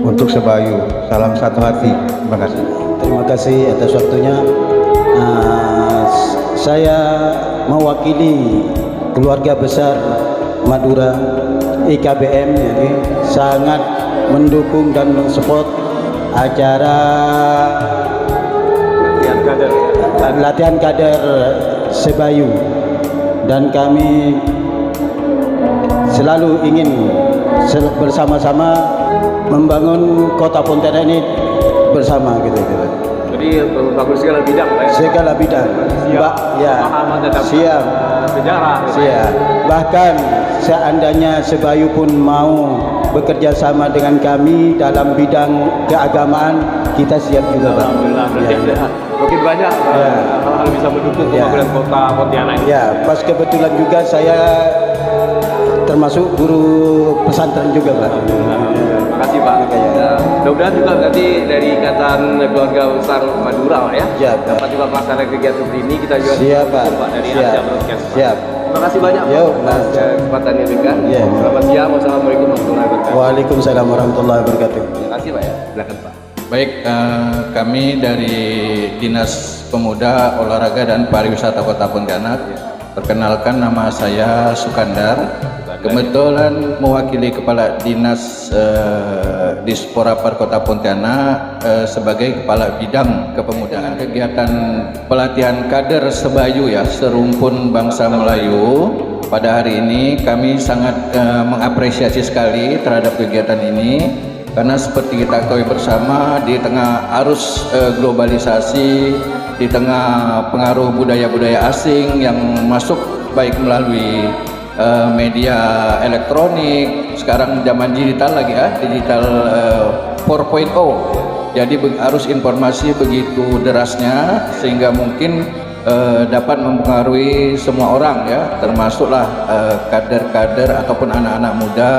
untuk Sebayu. Salam satu hati. Terima kasih. Terima kasih atas waktunya. Saya mewakili keluarga besar Madura IKBM, jadi sangat mendukung dan mensupport acara latihan kader Sebayu, dan kami selalu ingin bersama-sama membangun Kota Pontianak ini bersama gitu. Jadi bagus segala bidang Pak. Segala bidang. Siap. Sejarah. Siap. Bahkan seandainya Sebayu pun mau bekerja sama dengan kami dalam bidang keagamaan, kita siap juga Pak. Alhamdulillah. Mungkin banyak hal-hal bisa mendukung pembangunan Kota Pontianak. Ya, pas kebetulan juga saya termasuk guru pesantren juga Pak. Terima kasih Pak. Mudah-mudahan juga nanti dari Ikatan Keluarga Besar Madura Pak ya, dapat juga melaksanakan kegiatan seperti ini. Kita juga siap Pak. Dari Siap. Asia Broadcast Pak. Siap. Terima kasih banyak Pak atas kesempatan yang diberikan. Selamat siang. Wassalamualaikum warahmatullahi wabarakatuh. Waalaikumsalam warahmatullahi wabarakatuh. Terima kasih Pak ya. Silakan Pak. Baik, kami dari Dinas Pemuda, Olahraga dan Pariwisata Kota Pontianak. Perkenalkan, nama saya Sukandar. Kebetulan mewakili Kepala Dinas Dispora Par Kota Pontianak sebagai Kepala Bidang Kepemudaan. Kegiatan pelatihan kader Sebayu ya, serumpun bangsa Melayu. Pada hari ini kami sangat mengapresiasi sekali terhadap kegiatan ini. Karena seperti kita ketahui bersama, di tengah arus globalisasi, di tengah pengaruh budaya-budaya asing yang masuk baik melalui media elektronik, sekarang zaman digital lagi ya, digital 4.0. Jadi arus informasi begitu derasnya sehingga mungkin dapat mempengaruhi semua orang ya, termasuklah kader-kader ataupun anak-anak muda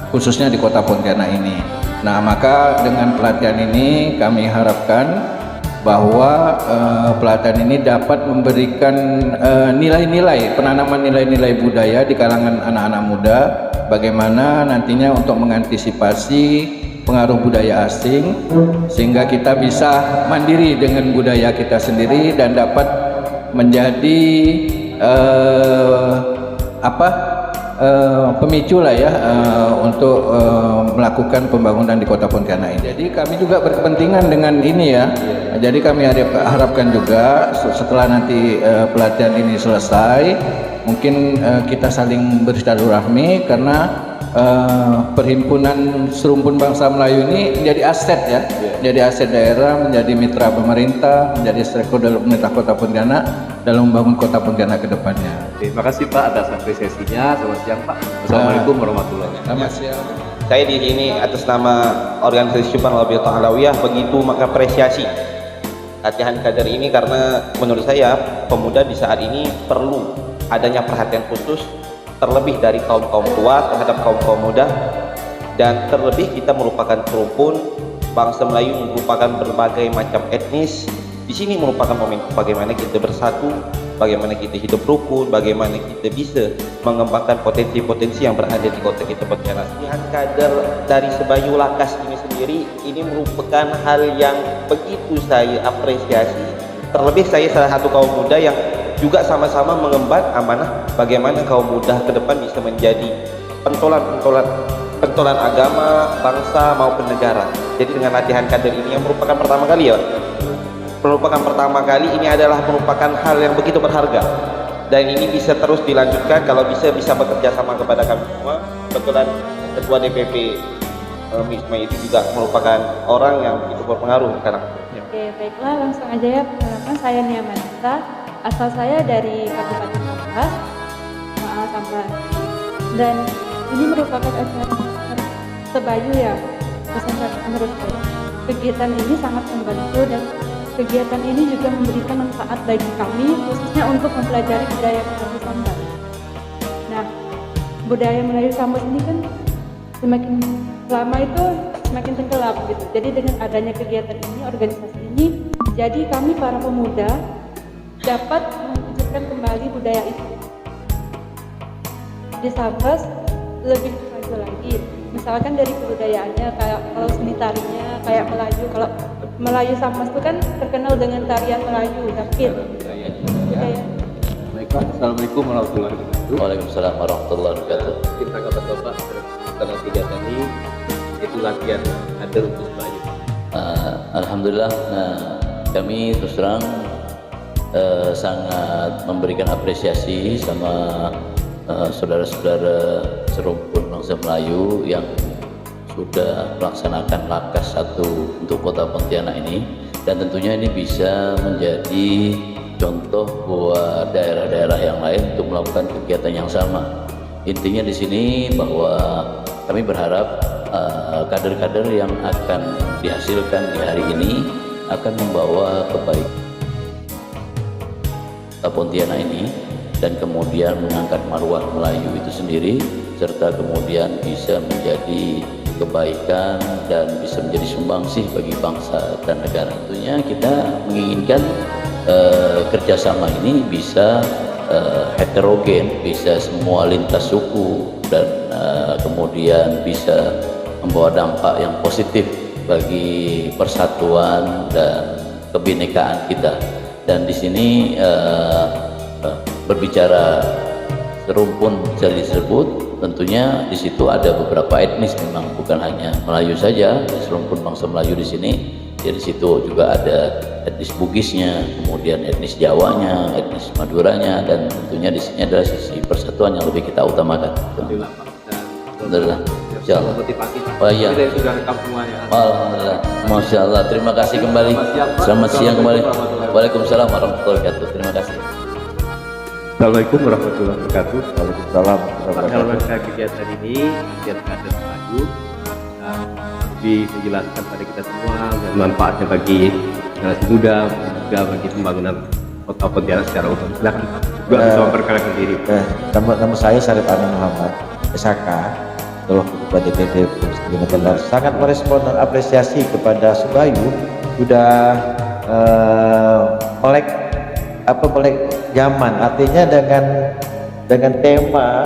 khususnya di Kota Pontianak ini. Nah, maka dengan pelatihan ini kami harapkan bahwa pelatihan ini dapat memberikan nilai-nilai, penanaman nilai-nilai budaya di kalangan anak-anak muda, bagaimana nantinya untuk mengantisipasi pengaruh budaya asing sehingga kita bisa mandiri dengan budaya kita sendiri dan dapat menjadi pemicu lah ya untuk melakukan pembangunan di Kota Pontianak ini. Jadi kami juga berkepentingan dengan ini ya. Jadi kami harapkan juga setelah nanti pelatihan ini selesai, mungkin kita saling bersilaturahmi karena Perhimpunan Serumpun Bangsa Melayu ini menjadi aset ya, menjadi aset daerah, menjadi mitra pemerintah, menjadi stakeholder pemerintah Kota Pontianak dalam membangun Kota Pontianak ke depannya. Terima kasih Pak atas apresiasinya. Selamat siang Pak. Assalamualaikum warahmatullahi wabarakatuh. Selamat siang. Saya di sini atas nama organisasi Syukur Al-Biyah Ta'alawiyah begitu mengapresiasi latihan kader ini, karena menurut saya pemuda di saat ini perlu adanya perhatian khusus, terlebih dari kaum-kaum tua terhadap kaum-kaum muda, dan terlebih kita merupakan serumpun bangsa Melayu, merupakan berbagai macam etnis. Di sini merupakan momentum bagaimana kita bersatu, bagaimana kita hidup rukun, bagaimana kita bisa mengembangkan potensi-potensi yang berada di kota kita Pontianak. Latihan kader dari Sebayu Lakas ini sendiri, ini merupakan hal yang begitu saya apresiasi. Terlebih saya salah satu kaum muda yang juga sama-sama mengemban amanah bagaimana kaum muda ke depan bisa menjadi pentolan agama, bangsa maupun negara. Jadi dengan latihan kader ini yang merupakan pertama kali ya, ini adalah merupakan hal yang begitu berharga, dan ini bisa terus dilanjutkan kalau bisa bekerja sama kepada kami semua. Kebetulan Ketua DPP Misma itu juga merupakan orang yang begitu berpengaruh sekarang. Oke, baiklah, langsung aja ya. Perkenalkan, saya Nia Manisa, asal saya dari Kabupaten Sambas, Sambas. Dan ini merupakan acara Sebayu ya, menurut saya. Kegiatan ini sangat membantu, dan kegiatan ini juga memberikan manfaat bagi kami, khususnya untuk mempelajari budaya Melayu Sambas. Nah, budaya Melayu Sambas ini kan semakin lama itu semakin tenggelam gitu. Jadi dengan adanya kegiatan ini, organisasi ini, jadi kami para pemuda dapat mewujudkan kembali budaya itu di Sambas lebih maju lagi. Misalkan dari kebudayaannya, kayak kalau seni tarinya kayak Melayu, kalau Melayu Sambas itu kan terkenal dengan tarian Melayu, Dapit. Baiklah, Assalamualaikum warahmatullahi wabarakatuh. Waalaikumsalam warahmatullahi wabarakatuh. Kita tanggapan Bapak terhadap kegiatan ini, itu latihan kader untuk Sebayu. Alhamdulillah, kami terus terang sangat memberikan apresiasi sama saudara-saudara serumpun bangsa Melayu yang sudah melaksanakan Lakas 1 untuk Kota Pontianak ini, dan tentunya ini bisa menjadi contoh buat daerah-daerah yang lain untuk melakukan kegiatan yang sama. Intinya di sini bahwa kami berharap kader-kader yang akan dihasilkan di hari ini akan membawa kebaikan Kota Pontianak ini, dan kemudian mengangkat marwah Melayu itu sendiri, serta kemudian bisa menjadi kebaikan dan bisa menjadi sumbangsih bagi bangsa dan negara. Tentunya kita menginginkan kerjasama ini bisa heterogen, bisa semua lintas suku, dan kemudian bisa membawa dampak yang positif bagi persatuan dan kebinekaan kita. Dan di sini berbicara serumpun bisa disebut, tentunya di situ ada beberapa etnis, memang bukan hanya Melayu saja. Serumpun bangsa Melayu di sini, di situ juga ada etnis Bugisnya, kemudian etnis Jawanya, etnis Maduranya, dan tentunya di sini adalah sisi persatuan yang lebih kita utamakan. Alhamdulillah. Insyaallah. Oh iya. Sudah rekam semuanya. Alhamdulillah. Masya Allah. Terima kasih kembali. Selamat siang kembali. Waalaikumsalam warahmatullahi wabarakatuh. Terima kasih. Assalamualaikum warahmatullahi wabarakatuh. Waalaikumsalam. Dalam rangka kegiatan ini, kegiatan kader Sebayu, lebih menjelaskan pada kita semua manfaatnya bagi generasi muda, juga bagi pembangunan Kota Pontianak secara umum. Silakan juga bisa memperkenalkan diri. Nama saya Syarif Amin Muhammad, SHK, Ketua DPD Provinsi Pontianak. Sangat merespon dan apresiasi kepada Sebayu sudah melek zaman, artinya dengan tema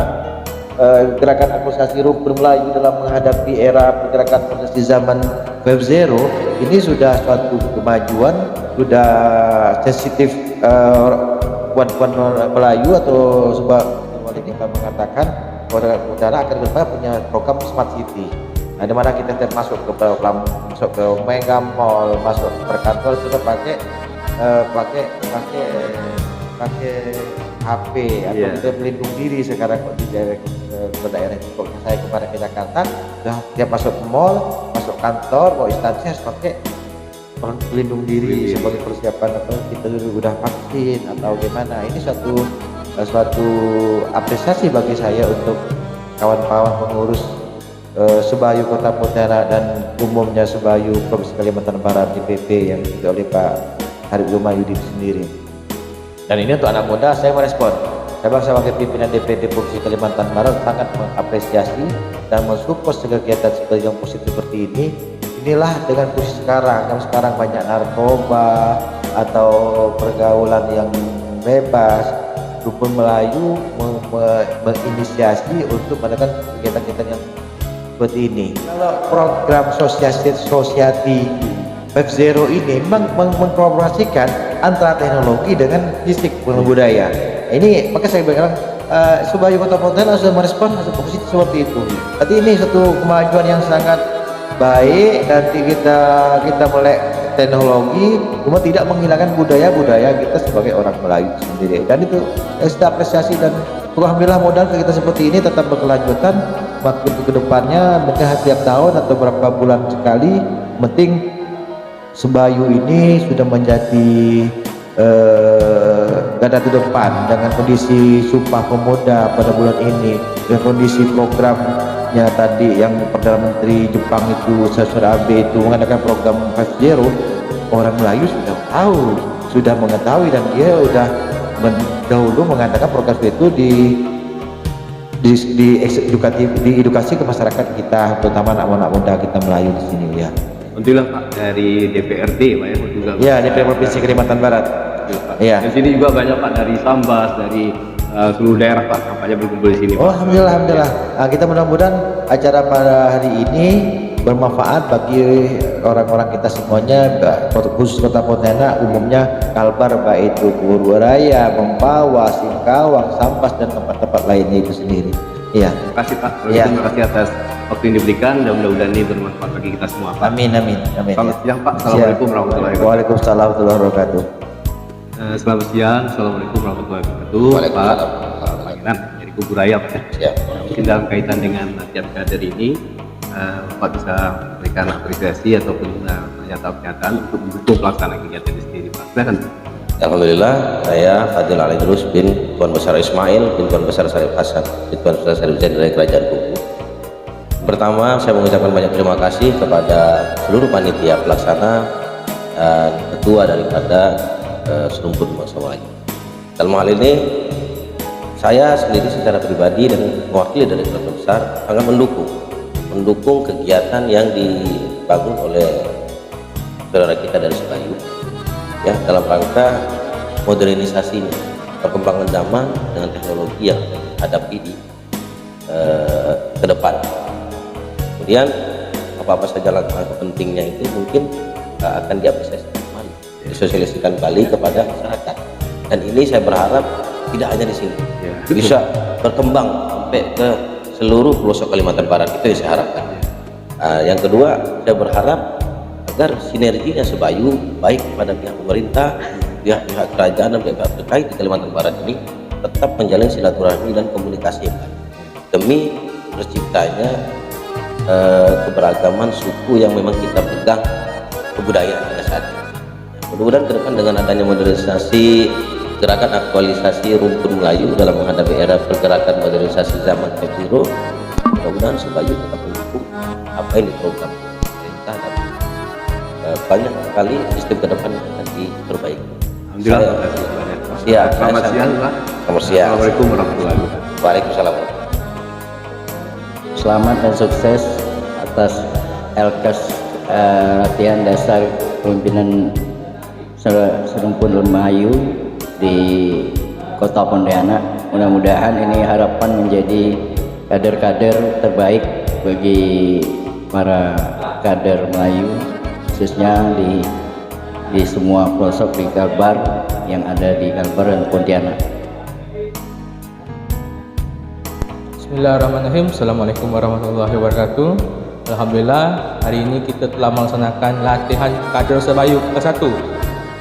gerakan advokasi rukun Melayu dalam menghadapi era pergerakan modernisasi zaman Web Zero, ini sudah suatu kemajuan, sudah sensitif. Puan-puan Melayu atau sebuah politika mengatakan bahwa negara akan punya program Smart City. Nah, di mana kita masuk ke Mega Mall, masuk ke perkantor sudah pakai HP atau kita melindungi diri sekarang kok di daerah ke daerah itu. Kalau saya kemarin ke Jakarta, tiap masuk mall, masuk kantor, mau instansi harus pakai pelindung diri sebagai persiapan apa kita udah vaksin atau gimana. Ini suatu apresiasi bagi saya untuk kawan-kawan pengurus Sebayu Kota Pontianak dan umumnya Sebayu Provinsi Kalimantan Barat DPP yang dipimpin oleh Pak Harib Jumayudin sendiri. Dan ini untuk anak muda saya merespon. Saya sebagai pimpinan DPD Provinsi Kalimantan Barat sangat mengapresiasi dan mensupport kegiatan seperti yang positif seperti ini. Inilah dengan posisi sekarang, yang sekarang banyak narkoba atau pergaulan yang bebas. Rukun Melayu menginisiasi untuk melakukan kegiatan-kegiatan yang seperti ini. Kalau program Society Web Zero ini mengkolaborasikan antara teknologi dengan fisik budaya. Ini maka saya bilang Sebayu Kota Pontianak sudah merespon hasil positif seperti itu. Jadi ini satu kemajuan yang sangat baik. Nanti kita melek teknologi, cuma tidak menghilangkan budaya kita sebagai orang Melayu sendiri. Dan itu saya apresiasi dan alhamdulillah modal kita seperti ini tetap berkelanjutan. Waktu ke depannya mungkin setiap tahun atau beberapa bulan sekali, penting Sebayu ini sudah menjadi garda terdepan dengan kondisi Sumpah Pemuda pada bulan ini, dengan kondisi programnya tadi yang Perdana Menteri Jepang itu Shinzo Abe itu mengadakan program Web Zero. Orang Melayu sudah tahu, sudah mengetahui, dan dia sudah dahulu mengatakan program itu diedukasi ke masyarakat kita, terutama anak-anak muda kita Melayu di sini ya. Alhamdulillah Pak, dari DPRD Pak ya juga. Ya, DPRD Provinsi Kalimantan Barat. Ya. Di sini juga banyak Pak dari Sambas, dari seluruh daerah Pak, kampanye berkumpul di sini. Oh, alhamdulillah. Kita mudah-mudahan acara pada hari ini bermanfaat bagi orang-orang kita semuanya, khusus Kota Pontianak, umumnya Kalbar, baik itu Purwaraya, Mempawah, Singkawang, Sambas dan tempat-tempat lainnya itu sendiri. Iya. Terima kasih Pak. Terima kasih atas waktu yang diberikan, dan mudah-mudahan ini bermanfaat bagi kita semua Pak. Amin. Selamat siang Pak. Assalamualaikum warahmatullahi wabarakatuh. Waalaikumsalam warahmatullahi wabarakatuh. Selamat siang. Assalamualaikum warahmatullahi wabarakatuh. Waalaikumsalam. Pak Pangeran dari Kuburaya Pak. Ya. Mungkin dalam kaitan dengan latihan kader ini, Bapak bisa memberikan apresiasi ataupun pernyataan untuk mendukung pelaksanaan kegiatan ini sendiri Pak. Silakan. Alhamdulillah, saya Fadil Ali Idrus bin Tuan Besar Ismail bin Tuan Besar Sarif Hasan bin Tuan Besar Sarif Zain dari Kerajaan Kubu. Pertama, saya mengucapkan banyak terima kasih kepada seluruh panitia pelaksana dan ketua daripada Serumpun Bangsa Melayu. Dalam hal ini, saya sendiri secara pribadi dan mewakili dari keluarga besar sangat mendukung kegiatan yang dibangun oleh saudara kita dari Sebayu, ya, dalam rangka modernisasi perkembangan zaman dengan teknologi yang hadapi di ke depan. Kemudian apa-apa saja langkah pentingnya itu mungkin akan disosialisasikan kembali kepada masyarakat. Dan ini saya berharap tidak hanya di sini, bisa berkembang sampai ke seluruh pelosok Kalimantan Barat, itu yang saya harapkan. Yang kedua, saya berharap agar sinerginya Sebayu baik kepada pihak pemerintah, pihak kerajaan dan pihak terkait di Kalimantan Barat ini tetap menjalin silaturahmi dan komunikasi demi terciptanya keberagaman suku yang memang kita pegang kebudayaan pada saat ini. Mudah-mudahan ke depan dengan adanya modernisasi, gerakan aktualisasi rumpun Melayu dalam menghadapi era pergerakan modernisasi zaman Web Zero, mudah-mudahan Sebayu tetap mendukung apa yang diprogram pemerintah dan banyak sekali sistem ke depan yang akan diperbaiki. Alhamdulillah. Selamat siang Pak. Selamat siang. Assalamualaikum warahmatullahi wabarakatuh. Waalaikumsalam. Selamat dan sukses atas LKS latihan dasar pemimpinan Serumpun Melayu di Kota Pontianak. Mudah-mudahan ini harapan menjadi kader-kader terbaik bagi para kader Melayu, khususnya di semua pelosok di Kalbar yang ada di Kalbar dan Pontianak. Bismillahirrahmanirrahim. Assalamualaikum warahmatullahi wabarakatuh. Alhamdulillah, hari ini kita telah melaksanakan latihan kader Sebayu ke-1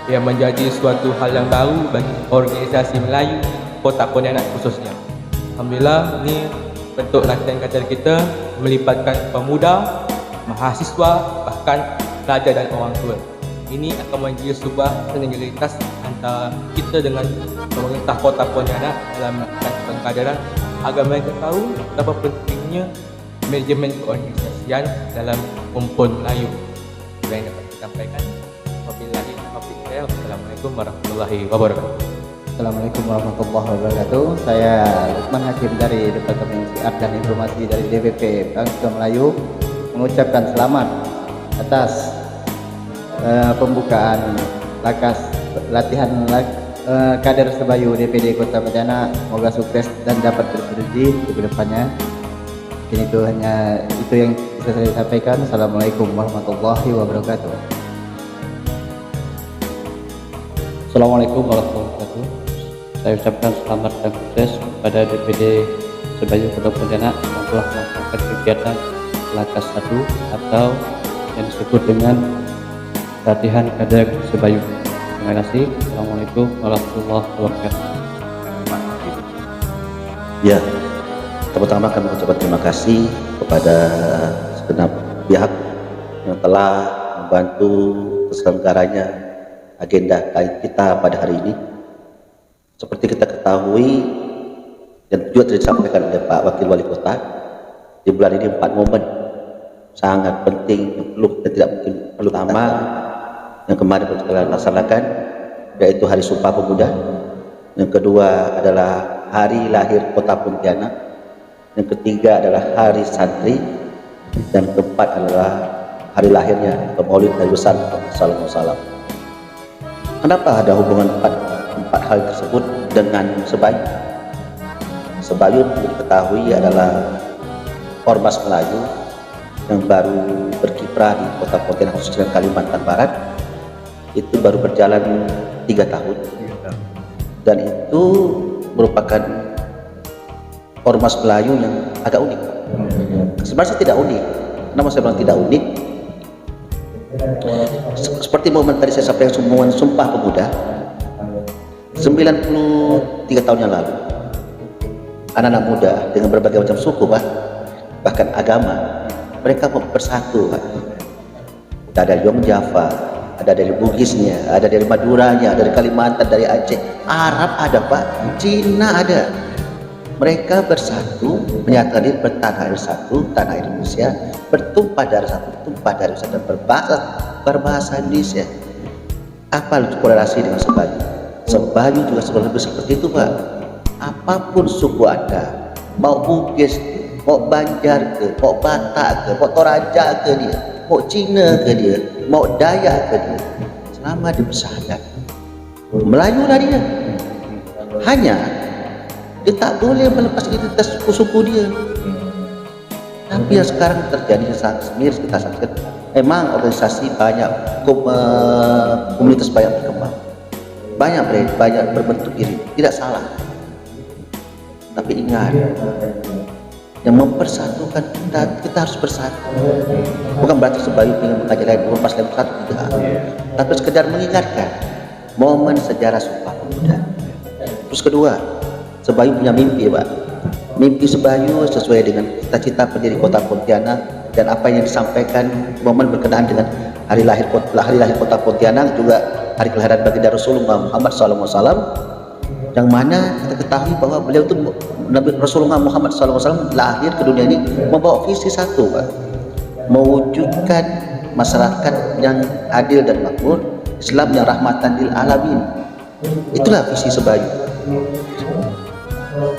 yang menjadi suatu hal yang baru bagi organisasi Melayu Kota Pontianak khususnya. Alhamdulillah, ini bentuk latihan kader kita melibatkan pemuda, mahasiswa, bahkan pelajar dan orang tua. Ini akan menjadi sebuah sinergitas antara kita dengan pemerintah Kota Pontianak dalam melakukan pengkaderan agar mereka tahu betapa pentingnya manajemen keorganisasian dalam Kumpul Melayu. Yang dapat disampaikan. Wabillahi taufiq. Wassalamualaikum warahmatullahi wabarakatuh. Assalamualaikum warahmatullahi wabarakatuh. Saya Lukman Hakim dari Departemen Siar dan Informasi dari DPP Bangsa Melayu mengucapkan selamat atas pembukaan latihan kader Sebayu DPD Kota Pontianak. Semoga sukses dan dapat bersinergi ke depannya. Dan itu yang bisa saya sampaikan. Assalamualaikum warahmatullahi wabarakatuh. Assalamualaikum warahmatullahi wabarakatuh. Saya ucapkan selamat dan sukses kepada DPD Sebayu Kota Pontianak yang telah melaksanakan kegiatan Lakas 1 atau yang disebut dengan latihan kader Sebayu. Terima kasih. Assalamualaikum warahmatullahi wabarakatuh. Ya, pertama kami ucapkan terima kasih kepada segenap pihak yang telah membantu terselenggaranya agenda kita pada hari ini. Seperti kita ketahui dan juga telah disampaikan oleh Pak Wakil Wali Kota, di bulan ini 4 momen sangat penting yang perlu dan tidak mungkin perlu pertama yang kemarin kita laksanakan, yaitu Hari Sumpah Pemuda. Yang kedua adalah Hari Lahir Kota Pontianak. Yang ketiga adalah Hari Santri. Dan keempat adalah hari lahirnya Maulid Nabi besar Muhammad SAW. Kenapa ada hubungan empat hal tersebut dengan Sebayu? Sebayu diketahui adalah ormas Melayu yang baru berkiprah di Kota Pontianak khususnya Kalimantan Barat. Itu baru berjalan 3 tahun, dan itu merupakan ormas Melayu yang agak unik. Sebenarnya tidak unik. Kenapa saya bilang tidak unik? Seperti momen tadi saya sampaikan, momen Sumpah Pemuda 93 tahun yang lalu, anak-anak muda dengan berbagai macam suku bahkan agama, mereka bersatu. Ada Yong Java, ada dari Bugisnya, ada dari Maduranya, dari Kalimantan, dari Aceh, Arab ada Cina ada. Mereka bersatu menyatakan diri bertanah air satu, tanah air Indonesia, bertumpah darah satu, tumpah darah satu, dan berbahasa Indonesia. Apa korelasi dengan Sebayu? Sebayu juga seperti itu Apapun suku Anda, mau Bugis, mau Banjar ke, mau Batak ke, mau Toraja ke dia, mau Cina ke dia, mau Dayak ke dia, selama dia bersahadat, Melayu lah dia. Hanya dia tak boleh melepas identitas suku-suku dia. Tapi yang sekarang terjadi sangat miris, kita saksikan. Memang organisasi banyak, komunitas banyak berkembang, banyak berbentuk diri, tidak salah. Tapi ingat, yang mempersatukan kita harus bersatu. Bukan berarti Sebayu ingin mengajak lain ormas lain bersatu, tidak. Tapi sekedar mengingatkan momen sejarah Sumpah Pemuda. Terus kedua, Sebayu punya mimpi Mimpi Sebayu sesuai dengan cita-cita pendiri Kota Pontianak dan apa yang disampaikan momen berkenaan dengan hari lahir Kota Pontianak, juga hari kelahiran baginda Rasulullah Muhammad SAW, yang mana kita ketahui bahwa beliau itu Nabi Rasulullah Muhammad SAW lahir ke dunia ini membawa visi satu, mewujudkan masyarakat yang adil dan makmur, Islam yang rahmatan lil alamin. Itulah visi Sebayu.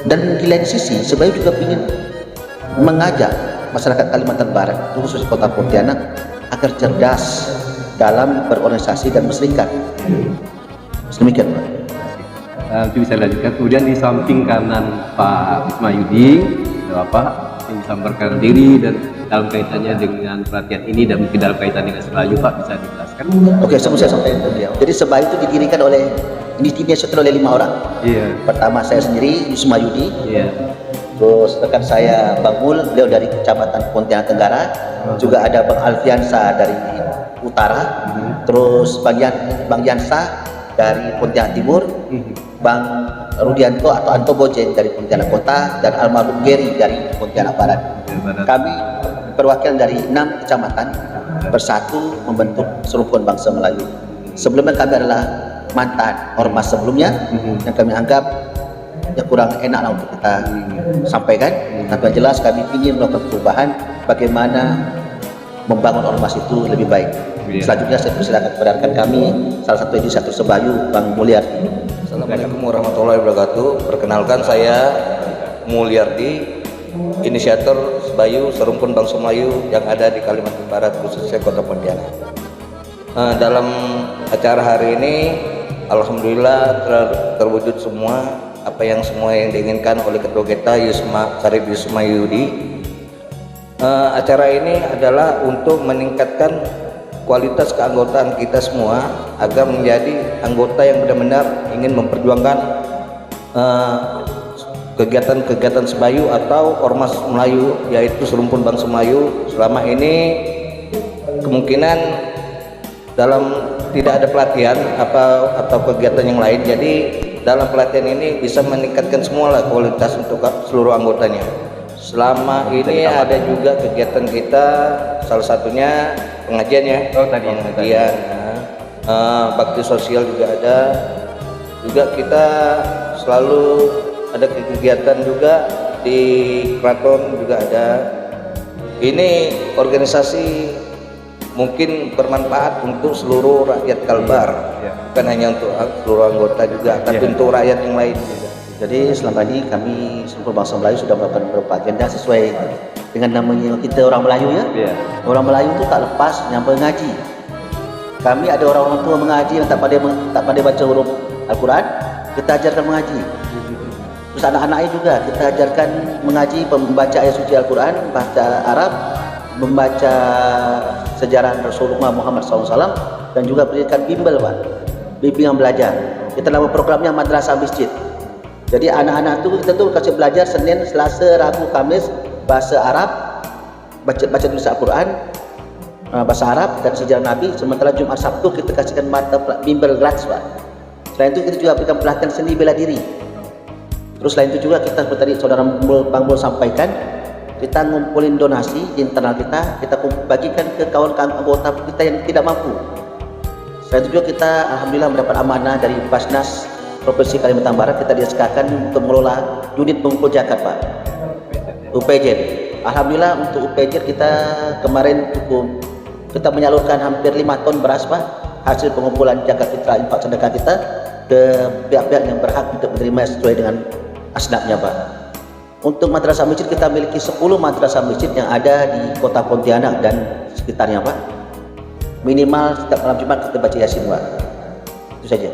Dan di lain sisi, Sebayu juga ingin mengajak masyarakat Kalimantan Barat, khusus Kota Pontianak, agar cerdas dalam berorganisasi dan berserikat. Demikian, Pak. Nanti bisa lanjutkan. Kemudian di samping kanan Pak Ismayudi, Bapak yang disampaikan diri dan dalam kaitannya dengan pelatihan ini dan mungkin dalam kaitan dengan Sebayu, Pak bisa dijelaskan? Oke, sebelum saya sampaikan ke beliau. Jadi Sebayu itu didirikan oleh oleh 5 orang. Iya. Pertama saya sendiri, Yusuf Mayudi. Iya. Terus rekan saya Bang Mul, beliau dari Kecamatan Pontianak Tenggara. Juga ada Bang Alfiansa dari Utara. Terus Bang Yansa dari Pontianak Timur, Bang Rudianto atau Anto Bojeng dari Pontianak Kota, dan almarhum Geri dari Pontianak Barat. Kami perwakilan dari 6 kecamatan bersatu membentuk Serumpun Bangsa Melayu. Sebelumnya kami adalah mantan ormas sebelumnya yang kami anggap ya kurang enak lah untuk kita sampaikan, tapi yang jelas kami ingin melakukan perubahan bagaimana membangun ormas itu lebih baik. Selanjutnya saya persilakan kepada rekan kami salah satu inisiator Sebayu, Bang Mulyardi. Assalamualaikum warahmatullahi wabarakatuh. Perkenalkan, saya Mulyardi, inisiator Sebayu Serumpun Bangsa Melayu yang ada di Kalimantan Barat, khususnya Kota Pontianak. Dalam acara hari ini alhamdulillah terwujud semua apa yang diinginkan oleh ketua kita Syarif Yusma Yudi. Acara ini adalah untuk meningkatkan kualitas keanggotaan kita semua agar menjadi anggota yang benar-benar ingin memperjuangkan kegiatan-kegiatan Sebayu atau Ormas Melayu, yaitu Serumpun Bangsa Melayu. Selama ini kemungkinan dalam tidak ada pelatihan atau kegiatan yang lain, jadi dalam pelatihan ini bisa meningkatkan semua kualitas untuk seluruh anggotanya. Selama ini ada juga kegiatan kita, salah satunya pengajian ya, pengajian, bakti sosial juga ada. Juga kita selalu ada kegiatan juga di keraton juga ada. Ini organisasi mungkin bermanfaat untuk seluruh rakyat Kalbar, bukan hanya untuk seluruh anggota juga, tapi untuk rakyat yang lain. Jadi selama ini kami Serumpun Bangsa Melayu sudah melakukan beberapa agenda sesuai dengan namanya kita orang Melayu ya. Orang Melayu itu tak lepas yang mengaji. Kami ada orang tua mengaji yang tak pandai baca huruf Al-Quran, kita ajarkan mengaji. Terus anak-anaknya juga kita ajarkan mengaji, membaca ayat suci Al-Quran, baca Arab, membaca sejarah Rasulullah Muhammad SAW, dan juga berikan bimbel Pak, bimbingan belajar. Kita nama programnya Madrasah Masjid. Jadi anak-anak itu kita tuh kasih belajar Senin, Selasa, Rabu, Kamis bahasa Arab, baca tulis Al-Quran, bahasa Arab dan sejarah Nabi. Sementara Jumat Sabtu kita kasihkan mata bimbel gratis Pak. Selain itu kita juga berikan pelatihan seni bela diri. Terus selain itu juga kita seperti tadi saudara Bang Bul sampaikan, kita ngumpulin donasi di internal kita bagikan ke kawan-kawan anggota kita yang tidak mampu. Selain itu juga kita alhamdulillah mendapat amanah dari Basnas Provinsi Kalimantan Barat, kita disesuaikan untuk mengelola unit pengumpul zakat Pak, UPJ. Alhamdulillah untuk UPJ kita kemarin kita menyalurkan hampir 5 ton beras Pak, hasil pengumpulan zakat fitrah infak sedekah kita ke pihak-pihak yang berhak untuk menerima sesuai dengan asnafnya Pak. Untuk madrasah masjid kita memiliki 10 madrasah masjid yang ada di Kota Pontianak dan sekitarnya Pak. Minimal setiap malam Jumat kita baca Yasin Pak. Itu saja.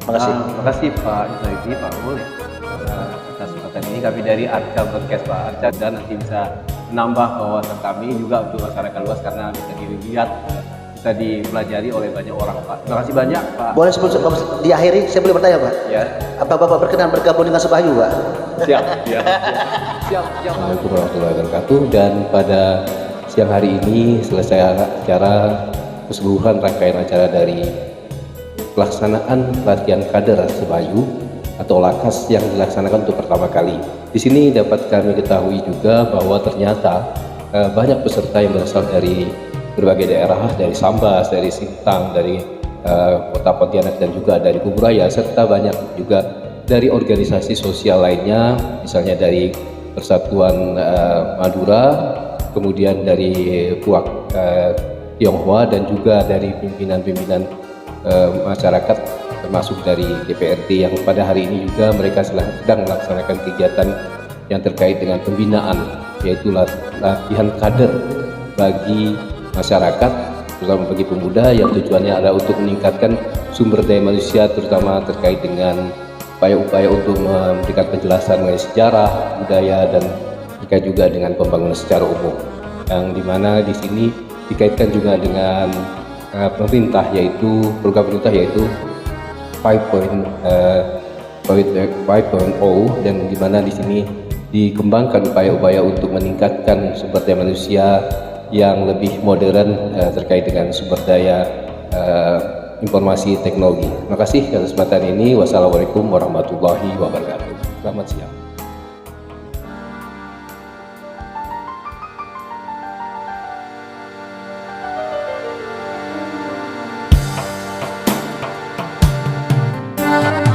Terima kasih. Terima kasih Pak Ismaili, Pak Mul atas kesempatan ini. Kami dari Arca Podcast Pak Arca, dan nanti bisa menambah wawasan kami juga untuk masyarakat luas karena bisa dilihat, bisa dipelajari oleh banyak orang Pak. Terima kasih banyak Pak. Boleh sebelum diakhiri saya boleh bertanya Pak? Ya. Apa Bapak berkenan bergabung dengan Sebayu Pak? Siap. Assalamualaikum warahmatullahi wabarakatuh. Dan pada siang hari ini selesai acara keseluruhan rangkaian acara dari pelaksanaan pelatihan kader Sebayu atau Lakas yang dilaksanakan untuk pertama kali. Di sini dapat kami ketahui juga bahwa ternyata banyak peserta yang berasal dari berbagai daerah, dari Sambas, dari Sintang, dari Kota Pontianak dan juga dari Kuburaya, serta banyak juga dari organisasi sosial lainnya, misalnya dari Persatuan Madura, kemudian dari Puak Tionghoa, dan juga dari pimpinan-pimpinan masyarakat termasuk dari DPRD yang pada hari ini juga mereka sedang melaksanakan kegiatan yang terkait dengan pembinaan, yaitu latihan kader bagi masyarakat, terutama bagi pemuda, yang tujuannya adalah untuk meningkatkan sumber daya manusia, terutama terkait dengan upaya-upaya untuk memberikan penjelasan mengenai sejarah, budaya, dan terkait juga dengan pembangunan secara umum, yang dimana di sini dikaitkan juga dengan pemerintah, yaitu program pemerintah yaitu 5.0, dan dimana di sini dikembangkan upaya-upaya untuk meningkatkan sumber daya manusia yang lebih modern terkait dengan sumber daya informasi teknologi. Terima kasih atas kesempatan ini. Wassalamualaikum warahmatullahi wabarakatuh. Selamat siang. Thank you.